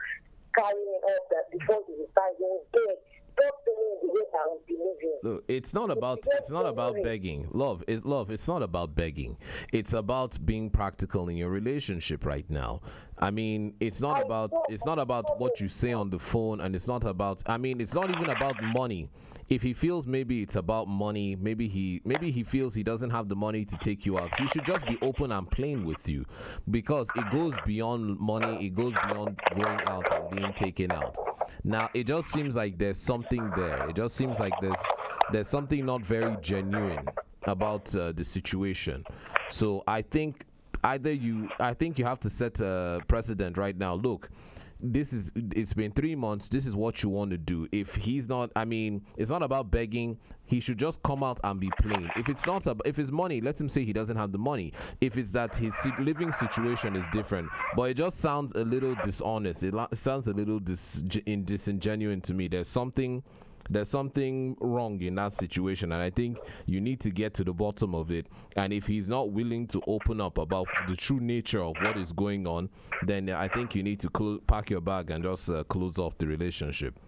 S2: carry him up that before he will start. He will beg. Talk to me in the way I will believe him.
S1: Look, it's not about begging. Love, it's not about begging. It's about being practical in your relationship right now. I mean, it's not about what you say on the phone, and it's not even about money. If he feels maybe it's about money, maybe he feels he doesn't have the money to take you out, he should just be open and plain with you, because it goes beyond money. It goes beyond going out and being taken out. Now, it just seems like there's something there. It just seems like there's something not very genuine about the situation. So I think you have to set a precedent right now. Look, it's been 3 months. This is what you want to do. If he's not, it's not about begging. He should just come out and be plain. If it's money, let him say he doesn't have the money. If it's that his living situation is different, but it just sounds a little dishonest. It sounds a little disingenuous to me. There's something wrong in that situation, and I think you need to get to the bottom of it. And if he's not willing to open up about the true nature of what is going on, then I think you need to pack your bag and just close off the relationship.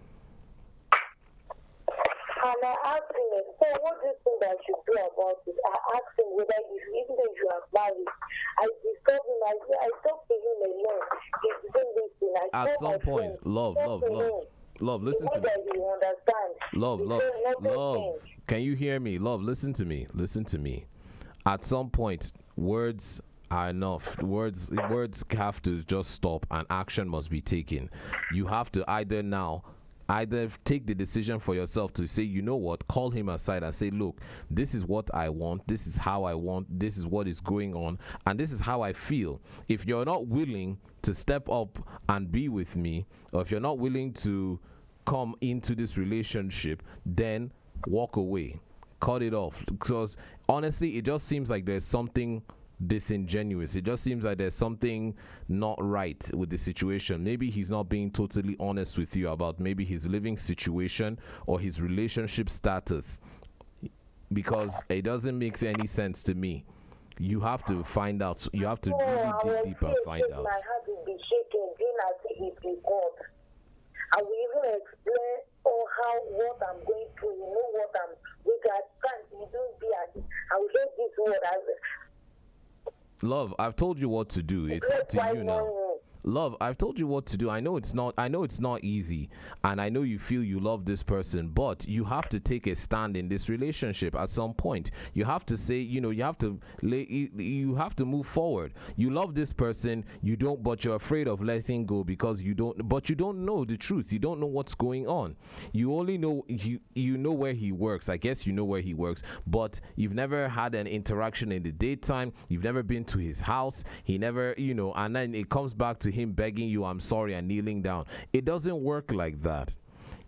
S2: And I asked him, so what do you think I should do about it? I asked him whether even though you are married, I disturbed him. I talked to him alone. He didn't listen.
S1: At some point, love, listen to me. Love, can you hear me? Love, listen to me. At some point, words are enough. Words have to just stop, and action must be taken. You have to either take the decision for yourself to say, you know what, call him aside and say, look, this is what I want, this is how I want, this is what is going on, and this is how I feel. If you're not willing to step up and be with me, or if you're not willing to come into this relationship, then walk away, cut it off. Because honestly, it just seems like there's something disingenuous. It just seems like there's something not right with the situation. Maybe he's not being totally honest with you about maybe his living situation or his relationship status, because it doesn't make any sense to me. You have to find out. You have to really dig deep and find out.
S2: My heart will be shaking, being as if it is God. I will even explain what I'm going through. You know what I'm with. I can't don't be as I will hate this word.
S1: Love, I've told you what to do. It's up to you now. love, I've told you what to do. I know it's not easy, and I know you feel you love this person, but you have to take a stand in this relationship at some point. You have to say, you have to you have to move forward. You love this person, but you're afraid of letting go because you don't know the truth. You don't know what's going on. You only know you know where he works. I guess you know where he works, but you've never had an interaction in the daytime. You've never been to his house. He never, and then it comes back to him begging you, I'm sorry, and kneeling down. It doesn't work like that.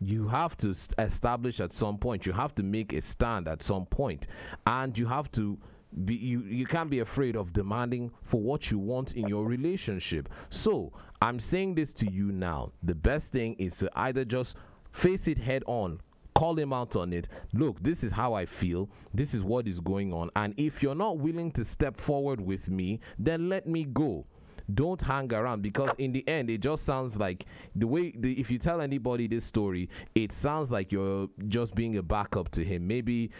S1: You have to establish at some point. You have to make a stand at some point, and you have to be you can't be afraid of demanding for what you want in your relationship. So I'm saying this to you now. The best thing is to either just face it head on, call him out on it. Look, this is how I feel, this is what is going on, and if you're not willing to step forward with me, then let me go. Don't hang around, because in the end it just sounds like if you tell anybody this story, it sounds like you're just being a backup to him. Maybe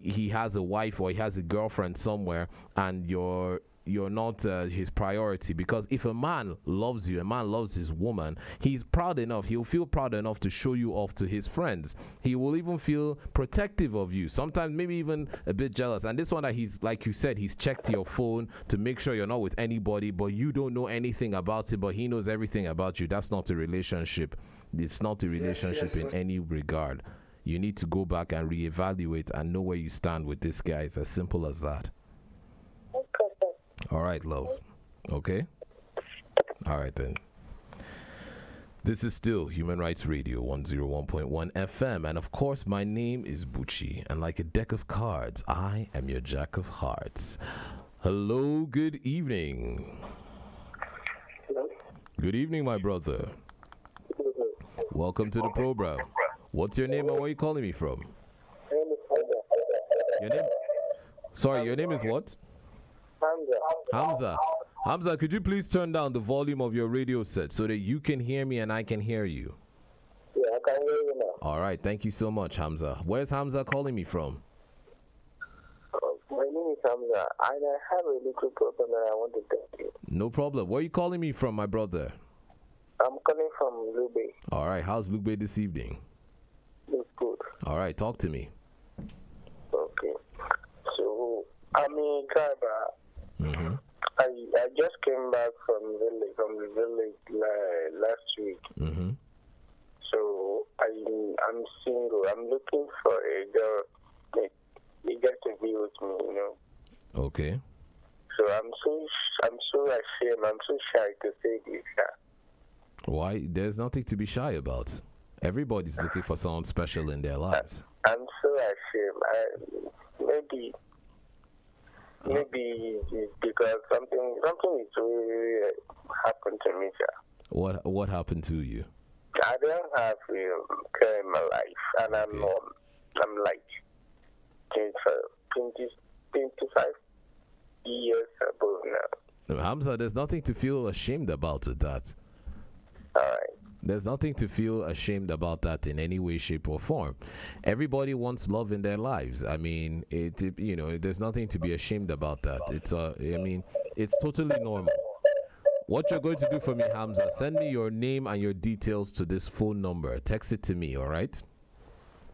S1: he has a wife or he has a girlfriend somewhere, and you're not his priority. Because if a man loves you, a man loves his woman, he'll feel proud enough to show you off to his friends. He will even feel protective of you, sometimes maybe even a bit jealous. And this one, that he's, like you said, he's checked your phone to make sure you're not with anybody, but you don't know anything about it, but he knows everything about you. That's not a relationship. It's not a relationship in any regard. You need to go back and reevaluate and know where you stand with this guy. It's as simple as that. All right, love. Okay? All right, then. This is still Human Rights Radio 101.1 FM. And of course, my name is Bucci. And like a deck of cards, I am your Jack of Hearts. Hello, good evening.
S2: Hello?
S1: Good evening, my brother. Welcome to the program. What's your name and where are you calling me from? Your name? Sorry, your name is what? Hamza, could you please turn down the volume of your radio set so that you can hear me and I can hear you?
S2: Yeah, I can hear you now.
S1: All right, thank you so much, Hamza. Where's Hamza calling me from?
S2: My name is Hamza, and I have a little problem that I want to tell you.
S1: No problem. Where are you calling me from, my brother?
S2: I'm coming from Lube.
S1: All right, how's Lube this evening?
S2: It's good.
S1: All right, talk to me.
S2: Okay. So, I'm a driver.
S1: Mm-hmm.
S2: I just came back from the village last week.
S1: Mm-hmm.
S2: So I'm single. I'm looking for a girl that to be with me,
S1: Okay.
S2: So I'm so ashamed. I'm so shy to say this.
S1: Why? There's nothing to be shy about. Everybody's looking for someone special in their lives.
S2: I'm so ashamed. Maybe it's because something is really happened to me, sir.
S1: What happened to you?
S2: I don't have real care in my life, and I'm like 25 years above now.
S1: Hamza, there's nothing to feel ashamed about with that.
S2: All right.
S1: There's nothing to feel ashamed about that in any way, shape, or form. Everybody wants love in their lives. I mean, there's nothing to be ashamed about that. It's totally normal. What you're going to do for me, Hamza, send me your name and your details to this phone number. Text it to me, all right?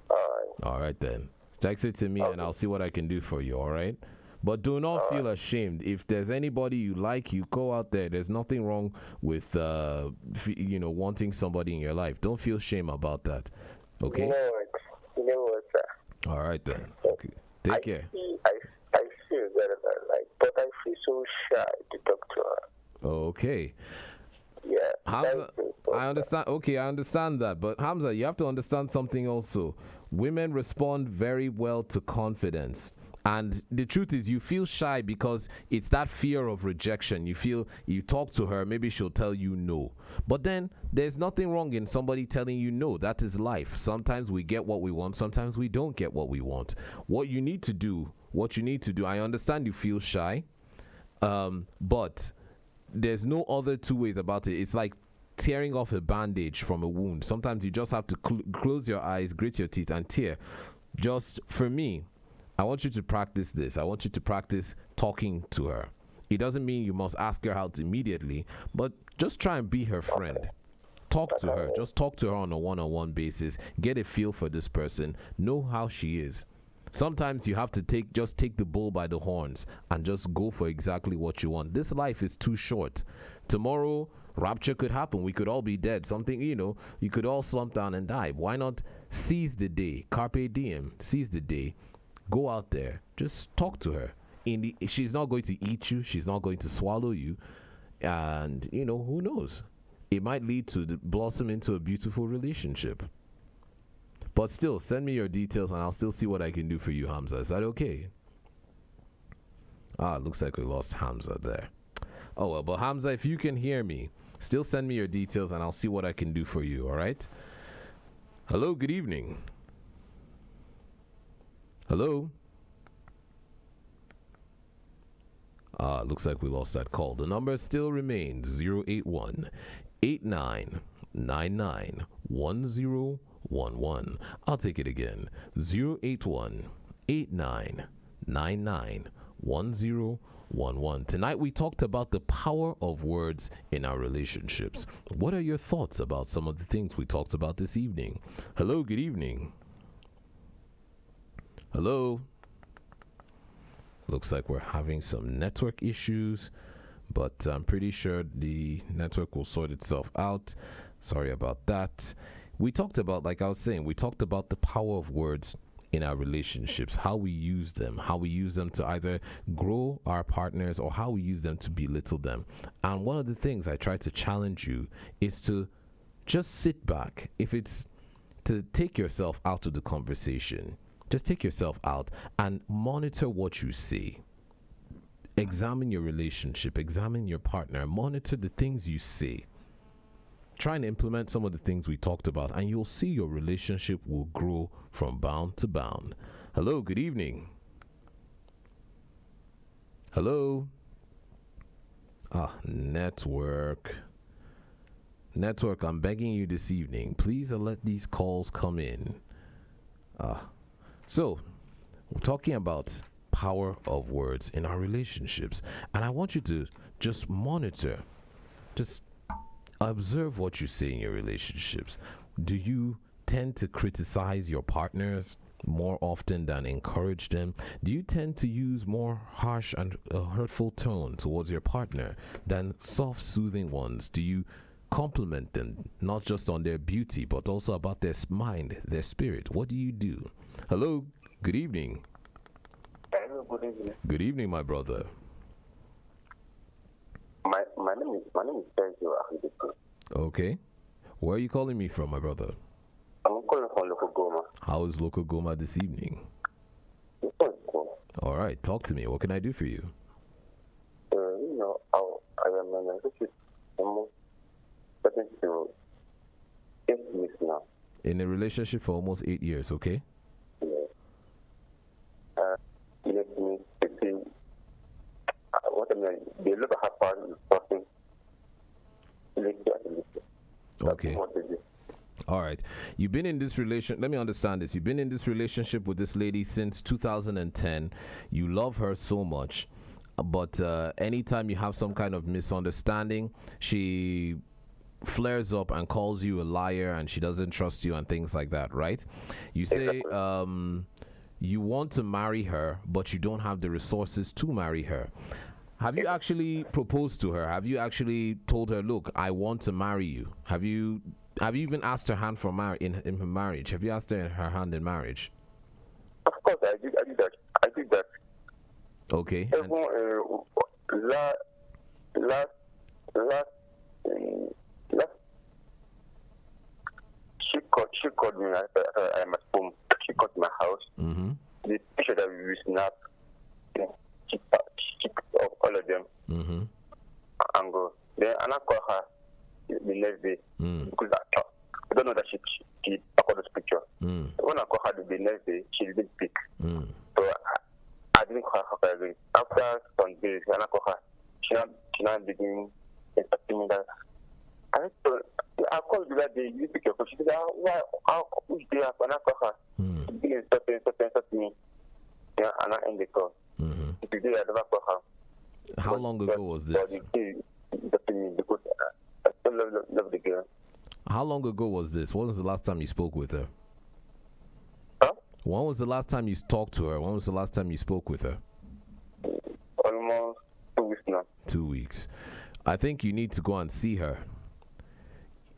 S2: All right.
S1: All right, then. Text it to me, and I'll see what I can do for you, all right? But do not feel ashamed. If there's anybody you like, you go out there. There's nothing wrong with, wanting somebody in your life. Don't feel shame about that, okay?
S2: You know what, sir?
S1: All right, then. Okay. Take care.
S2: I feel that but I feel so shy to talk to her.
S1: Okay.
S2: Yeah.
S1: Hamza, I understand. Okay, I understand that. But Hamza, you have to understand something also. Women respond very well to confidence. And the truth is, you feel shy because it's that fear of rejection. You feel you talk to her, maybe she'll tell you no. But then there's nothing wrong in somebody telling you no. That is life. Sometimes we get what we want, sometimes we don't get what we want. What you need to do, I understand you feel shy, but there's no other two ways about it. It's like tearing off a bandage from a wound. Sometimes you just have to close your eyes, grit your teeth, and tear. Just for me, I want you to practice this. I want you to practice talking to her. It doesn't mean you must ask her out immediately, but just try and be her friend. Talk to her. Just talk to her on a one-on-one basis. Get a feel for this person. Know how she is. Sometimes you have to take the bull by the horns and just go for exactly what you want. This life is too short. Tomorrow, rapture could happen. We could all be dead. Something, you could all slump down and die. Why not seize the day? Carpe diem. Seize the day. Go out there. Just talk to her. She's not going to eat you. She's not going to swallow you. And, who knows? It might lead to blossom into a beautiful relationship. But still, send me your details and I'll still see what I can do for you, Hamza. Is that okay? It looks like we lost Hamza there. Oh, well, but Hamza, if you can hear me, still send me your details and I'll see what I can do for you, all right? Hello, good evening. Hello? Looks like we lost that call. The number still remains 081 8999 1011. I'll take it again. 081 8999 1011. Tonight we talked about the power of words in our relationships. What are your thoughts about some of the things we talked about this evening? Hello, good evening. Hello. Looks like we're having some network issues, but I'm pretty sure the network will sort itself out. Sorry about that. We talked about, like I was saying, we talked about the power of words in our relationships, how we use them to either grow our partners or how we use them to belittle them. And one of the things I try to challenge you is to just sit back. If it's to take yourself out of the conversation, just take yourself out and monitor what you say. Examine your relationship, examine your partner, monitor the things you say. Try and implement some of the things we talked about, and you'll see your relationship will grow from bound to bound. Hello, good evening. Hello. Network. Network, I'm begging you this evening, please let these calls come in. So, we're talking about power of words in our relationships, and I want you to just monitor, just observe what you say in your relationships. Do you tend to criticize your partners more often than encourage them? Do you tend to use more harsh and hurtful tone towards your partner than soft, soothing ones? Do you compliment them not just on their beauty but also about their mind, their spirit? What do you do? Hello, good evening.
S3: Hello, good evening.
S1: Good evening, my brother.
S3: My name is Sergio.
S1: Okay. Where are you calling me from, my brother?
S3: I'm calling from Local Goma.
S1: How is Local Goma this evening?
S3: It's cool.
S1: All right, talk to me. What can I do for you?
S3: I am in a relationship almost 7 to 8 years now.
S1: In a relationship for almost 8 years, okay?
S3: Let me see what I mean. The look at her part is something.
S1: Okay. All right. You've been in this relation. Let me understand this. You've been in this relationship with this lady since 2010. You love her so much, but anytime you have some kind of misunderstanding, she flares up and calls you a liar, and she doesn't trust you and things like that, right? You say you want to marry her, but you don't have the resources to marry her. Have you actually proposed to her? Have you actually told her, look, I want to marry you? Have you even asked her hand for in her marriage? Have you asked her hand in marriage?
S3: Of course, I did that.
S1: Okay.
S3: Last she called me. I'm at home. She called my house.
S1: Mm-hmm.
S3: The picture that we snap, she of all of them.
S1: Mm-hmm.
S3: And go. Then I call her the next day because I don't know that she took this picture. When I call her the next day, she didn't pick. So I didn't call her again. After some days, when I call her, she now beginning expecting me that. I called you that day, you pick your call. She said, which day when I call her? She began stopping me. Yeah, and I end the call. Today I never call her.
S1: How long ago was this?
S3: Because still love the girl.
S1: How long ago was this? When was the last time you spoke with her?
S3: Huh?
S1: When was the last time you talked to her? When was the last time you spoke with her?
S3: Almost 2 weeks now.
S1: 2 weeks. I think you need to go and see her.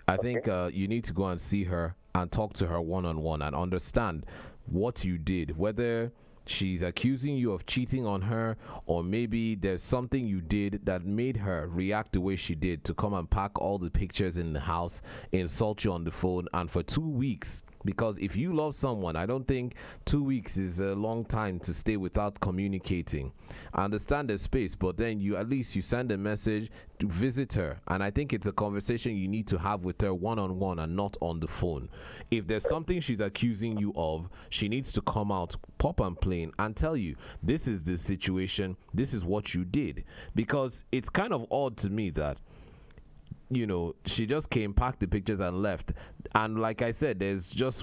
S1: I think you need to go and see her and talk to her one-on-one and understand what you did, whether she's accusing you of cheating on her, or maybe there's something you did that made her react the way she did, to come and pack all the pictures in the house, insult you on the phone, and for 2 weeks. Because if you love someone, I don't think 2 weeks is a long time to stay without communicating. I understand the space, but then you at least you send a message to visit her, and I think it's a conversation you need to have with her one-on-one and not on the phone. If there's something she's accusing you of, she needs to come out, pop and plain, and tell you, this is the situation, this is what you did. Because it's kind of odd to me that, you know, she just came, packed the pictures, and left. And like I said,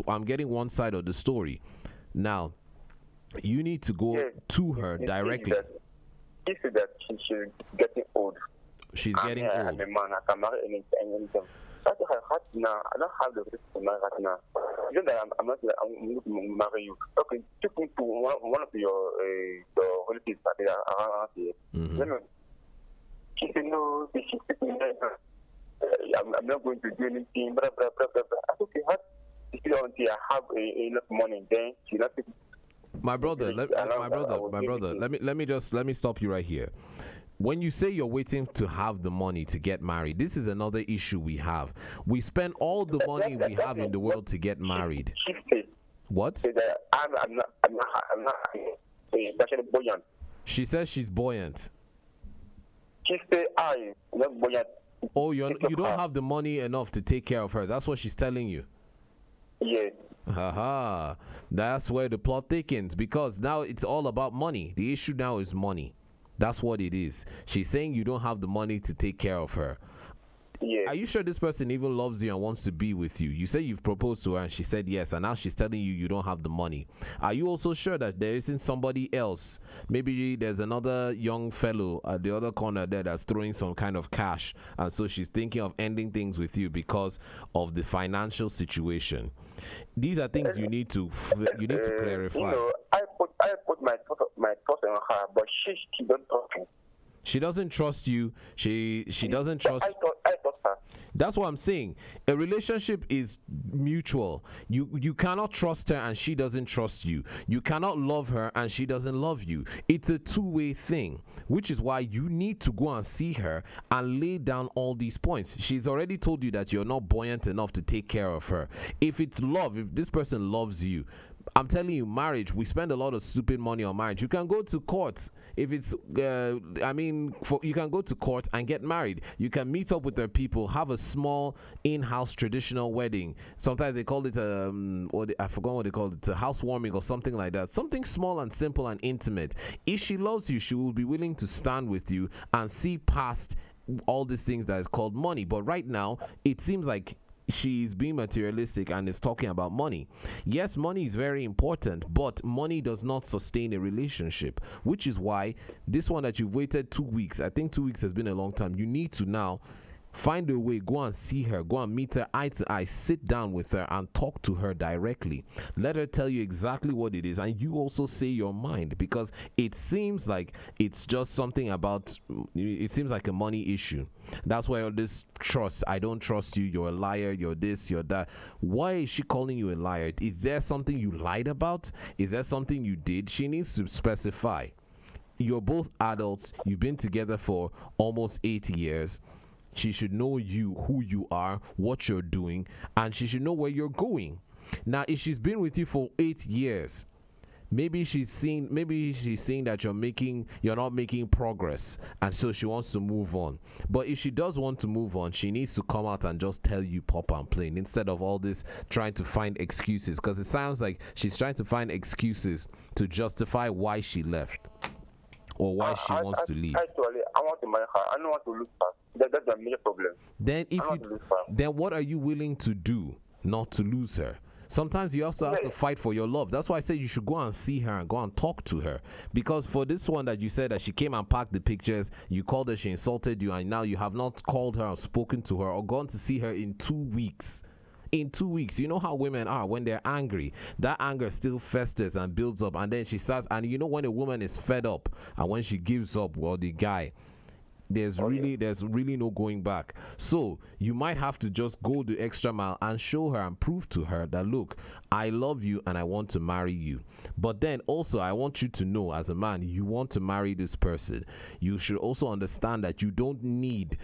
S1: I'm getting one side of the story. Now, you need to go to her directly.
S3: She said that she's getting old.
S1: She's getting old.
S3: I'm a man, I can marry anything. That's why now. I don't have the risk to marry right now. You know that I'm not going to marry you. Okay, take me to one of your relatives that they are around here.
S1: Mm-hmm.
S3: She said, no, I'm not going to do anything, blah, blah, blah, blah, blah. I said, okay, until I have enough money, then she's not taking.
S1: My brother, let me stop you right here. When you say you're waiting to have the money to get married, this is another issue we have. We spend all the money we have in the world to get married. What?
S3: I'm not buoyant.
S1: She says she's buoyant.
S3: She said I'm not buoyant.
S1: Oh, you don't have the money enough to take care of her. That's what she's telling you.
S3: Yeah.
S1: Haha. That's where the plot thickens, because now it's all about money. The issue now is money. That's what it is. She's saying you don't have the money to take care of her.
S3: Yeah.
S1: Are you sure this person even loves you and wants to be with you? You say you've proposed to her and she said yes, and now she's telling you you don't have the money. Are you also sure that there isn't somebody else? Maybe there's another young fellow at the other corner there that's throwing some kind of cash, and so she's thinking of ending things with you because of the financial situation. These are things you need to clarify.
S3: You know, I put my trust on her, but she don't trust me.
S1: She doesn't trust you. She doesn't trust.
S3: I trust her.
S1: That's what I'm saying. A relationship is mutual. You cannot trust her and she doesn't trust you. You cannot love her and she doesn't love you. It's a two-way thing, which is why you need to go and see her and lay down all these points. She's already told you that you're not buoyant enough to take care of her. If it's love, if this person loves you, I'm telling you, marriage, we spend a lot of stupid money on marriage. You can go to court if it's, you can go to court and get married. You can meet up with their people, have a small in-house traditional wedding. Sometimes they call it I forgot what they call it, a housewarming or something like that. Something small and simple and intimate. If she loves you, she will be willing to stand with you and see past all these things that is called money. But right now, it seems like she's being materialistic and is talking about money. Yes, money is very important, but money does not sustain a relationship, which is why this one that you've waited 2 weeks, I think 2 weeks has been a long time. You need to now find a way, go and see her, go and meet her eye to eye, sit down with her and talk to her directly. Let her tell you exactly what it is, and you also say your mind, because it seems like it's just something about, it seems like a money issue. That's why all this trust, I don't trust you, you're a liar, you're this, you're that. Why is she calling you a liar? Is there something you lied about? Is there something you did? She needs to specify. You're both adults, you've been together for almost 8 years. She should know you, who you are, what you're doing, and she should know where you're going. Now, if she's been with you for 8 years, maybe she's seeing that you're not making progress, and so she wants to move on. But if she does want to move on, she needs to come out and just tell you pop and plain, instead of all this trying to find excuses, because it sounds like she's trying to find excuses to justify why she left or why she wants to leave.
S3: Actually, I want to marry her. I don't want to lose her. That's the major problem.
S1: Then what are you willing to do not to lose her? Sometimes you also have to fight for your love. That's why I say you should go and see her and go and talk to her. Because for this one that you said that she came and packed the pictures, you called her, she insulted you, and now you have not called her or spoken to her or gone to see her in 2 weeks. In 2 weeks, you know how women are when they're angry. That anger still festers and builds up, and then she starts. And you know when a woman is fed up and when she gives up, well, the guy, there's really no going back. So you might have to just go the extra mile and show her and prove to her that, look, I love you and I want to marry you. But then also I want you to know, as a man, you want to marry this person, you should also understand that you don't need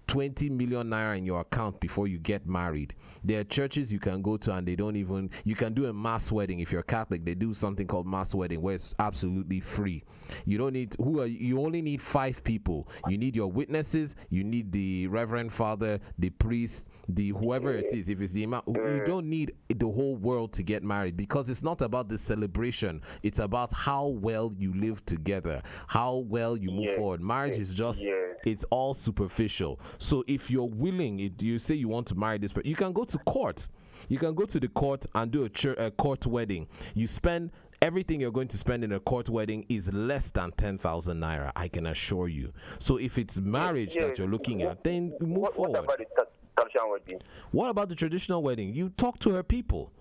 S1: 20 million naira in your account before you get married. There are churches you can go to and they don't even, you can do a mass wedding. If you're Catholic, they do something called mass wedding where it's absolutely free. You don't need, you only need 5 people. You need your witnesses, you need the reverend father, the priest, the whoever it is. If it's the imam, you don't need the whole world to get married, because it's not about the celebration. It's about how well you live together, how well you move forward. Marriage is just, it's all superficial. So if you're willing, if you say you want to marry this person, you can go to court. You can go to the court and do a court wedding. You spend everything you're going to spend in a court wedding is less than 10,000 naira, I can assure you. So if it's marriage that you're looking at, then move forward.
S3: What about the traditional wedding?
S1: What about the traditional wedding? You talk to her people.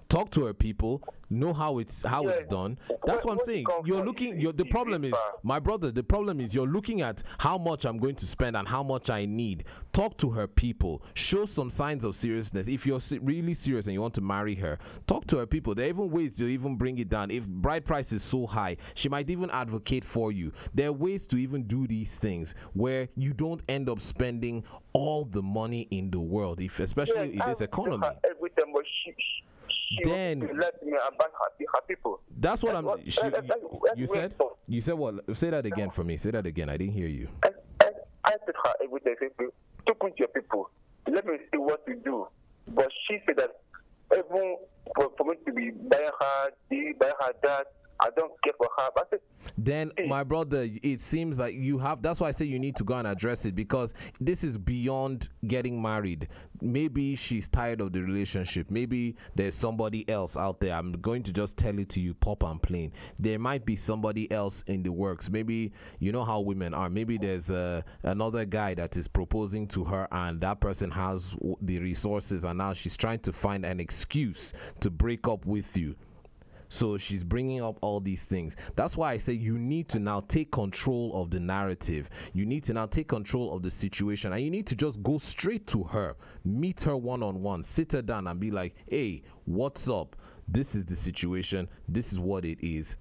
S1: Talk to her people, know how it's done. That's what I'm saying. The problem is, my brother, the problem is you're looking at how much I'm going to spend and how much I need. Talk to her people. Show some signs of seriousness. If you're really serious and you want to marry her, talk to her people. There are even ways to even bring it down. If bride price is so high, she might even advocate for you. There are ways to even do these things where you don't end up spending all the money in the world, especially in this economy. Then
S3: let me about her people.
S1: That's what you said. You said what? Say that again for me. Say that again. I didn't hear you.
S3: I said her everything. Talk with your people. Let me see what you do. But she said that even for me to be buying her this, buying her that, I don't care for her. But
S1: then, my brother, it seems like you have. That's why I say you need to go and address it, because this is beyond getting married. Maybe she's tired of the relationship. Maybe there's somebody else out there. I'm going to just tell it to you, pop and plain. There might be somebody else in the works. Maybe, you know how women are. Maybe there's another guy that is proposing to her, and that person has the resources, and now she's trying to find an excuse to break up with you. So she's bringing up all these things. That's why I say you need to now take control of the narrative. You need to now take control of the situation, and you need to just go straight to her, meet her one-on-one, sit her down and be like, hey, what's up? This is the situation. This is what it is.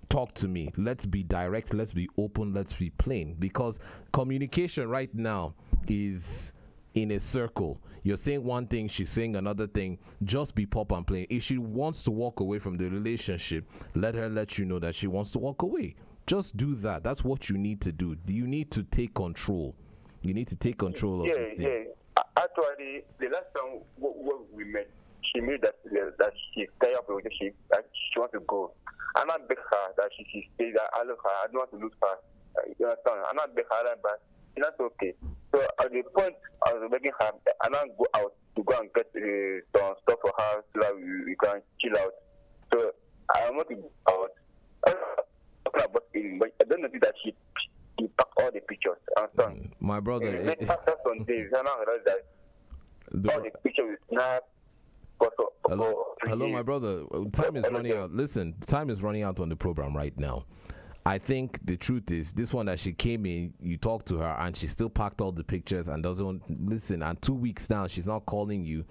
S1: Talk to me. Let's be direct. Let's be open. Let's be plain. Because communication right now is in a circle. You're saying one thing, she's saying another thing. Just be pop and plain. If she wants to walk away from the relationship, let her let you know that she wants to walk away. Just do that. That's what you need to do. You need to take control. You need to take control of this thing.
S3: Yeah. Actually, the last time when we met, she made that she's tired of the relationship, that she wants to go. And I beg her that she stay, that I love her, I don't want to lose her. You understand? And I beg her, but she's not okay. So at the point I was begging her, and I go out to go and get some stuff for her so that we can chill out. So I want to go out. But I don't know that she packed all the pictures. Understand?
S1: My brother,
S3: after some days, and I realized that all the pictures is not.
S1: Hello, my brother. Time is running out. Listen, time is running out on the program right now. I think the truth is, this one that she came in, you talked to her, and she still packed all the pictures and doesn't listen. And 2 weeks down, she's not calling you.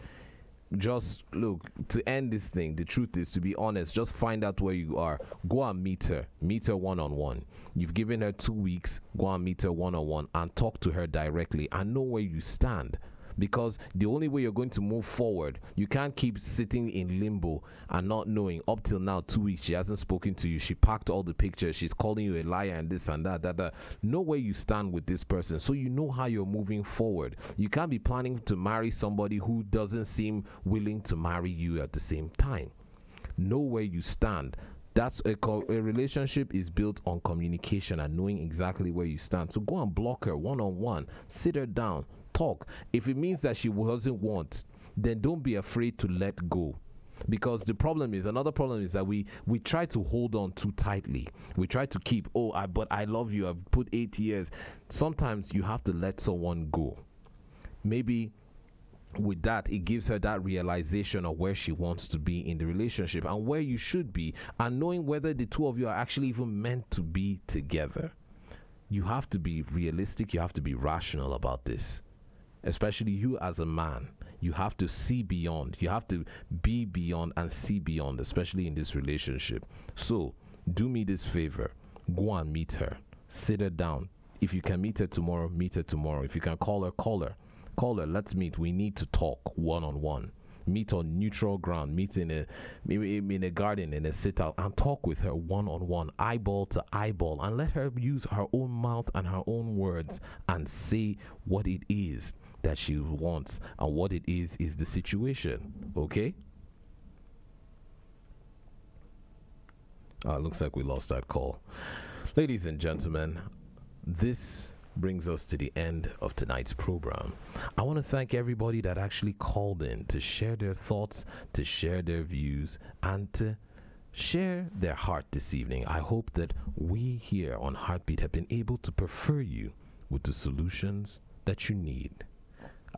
S1: Just look, to end this thing, the truth is, to be honest, just find out where you are. Go and meet her one-on-one. You've given her 2 weeks. Go and meet her one-on-one and talk to her directly and know where you stand. Because the only way you're going to move forward, you can't keep sitting in limbo and not knowing. Up till now, 2 weeks, she hasn't spoken to you. She packed all the pictures. She's calling you a liar and this and that. Know where you stand with this person so you know how you're moving forward. You can't be planning to marry somebody who doesn't seem willing to marry you at the same time. Know where you stand. That's a relationship is built on communication and knowing exactly where you stand. So go and block her one-on-one. Sit her down. Talk. If it means that she doesn't want, then don't be afraid to let go. Because another problem is that we try to hold on too tightly. We try to keep, but I love you, I've put 8 years. Sometimes you have to let someone go. Maybe with that, it gives her that realization of where she wants to be in the relationship and where you should be, and knowing whether the two of you are actually even meant to be together. You have to be realistic, you have to be rational about this. Especially you as a man, you have to see beyond. You have to be beyond and see beyond, especially in this relationship. So, do me this favor. Go and meet her. Sit her down. If you can meet her tomorrow, meet her tomorrow. If you can call her, call her. Call her, let's meet. We need to talk one-on-one. Meet on neutral ground. Meet in a garden, in a sit-out, and talk with her one-on-one, eyeball to eyeball, and let her use her own mouth and her own words and say what it is that she wants and what it is the situation. Okay? Looks like we lost that call. Ladies and gentlemen, this brings us to the end of tonight's program. I want to thank everybody that actually called in to share their thoughts, to share their views, and to share their heart this evening. I hope that we here on Heartbeat have been able to prefer you with the solutions that you need.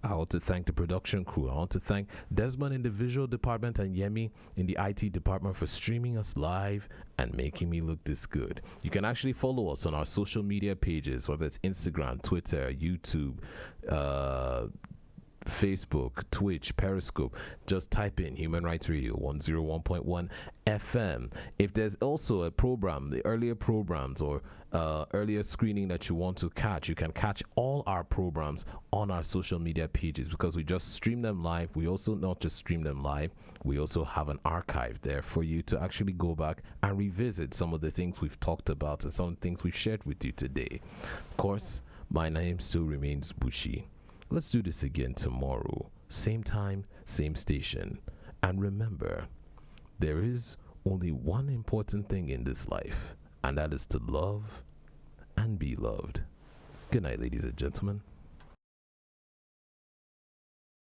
S1: I want to thank the production crew. I want to thank Desmond in the visual department and Yemi in the IT department for streaming us live and making me look this good. You can actually follow us on our social media pages, whether it's Instagram, Twitter, YouTube, Facebook, Twitch, Periscope. Just type in Human Rights Radio 101.1 FM. If there's also a program, the earlier programs or earlier screening that you want to catch, you can catch all our programs on our social media pages, because we just stream them live. We also not just stream them live, we also have an archive there for you to actually go back and revisit some of the things we've talked about and some of the things we've shared with you today. Of course, my name still remains Bushi. Let's do this again tomorrow. Same time, same station. And remember, there is only one important thing in this life, and that is to love and be loved. Good night, ladies and gentlemen.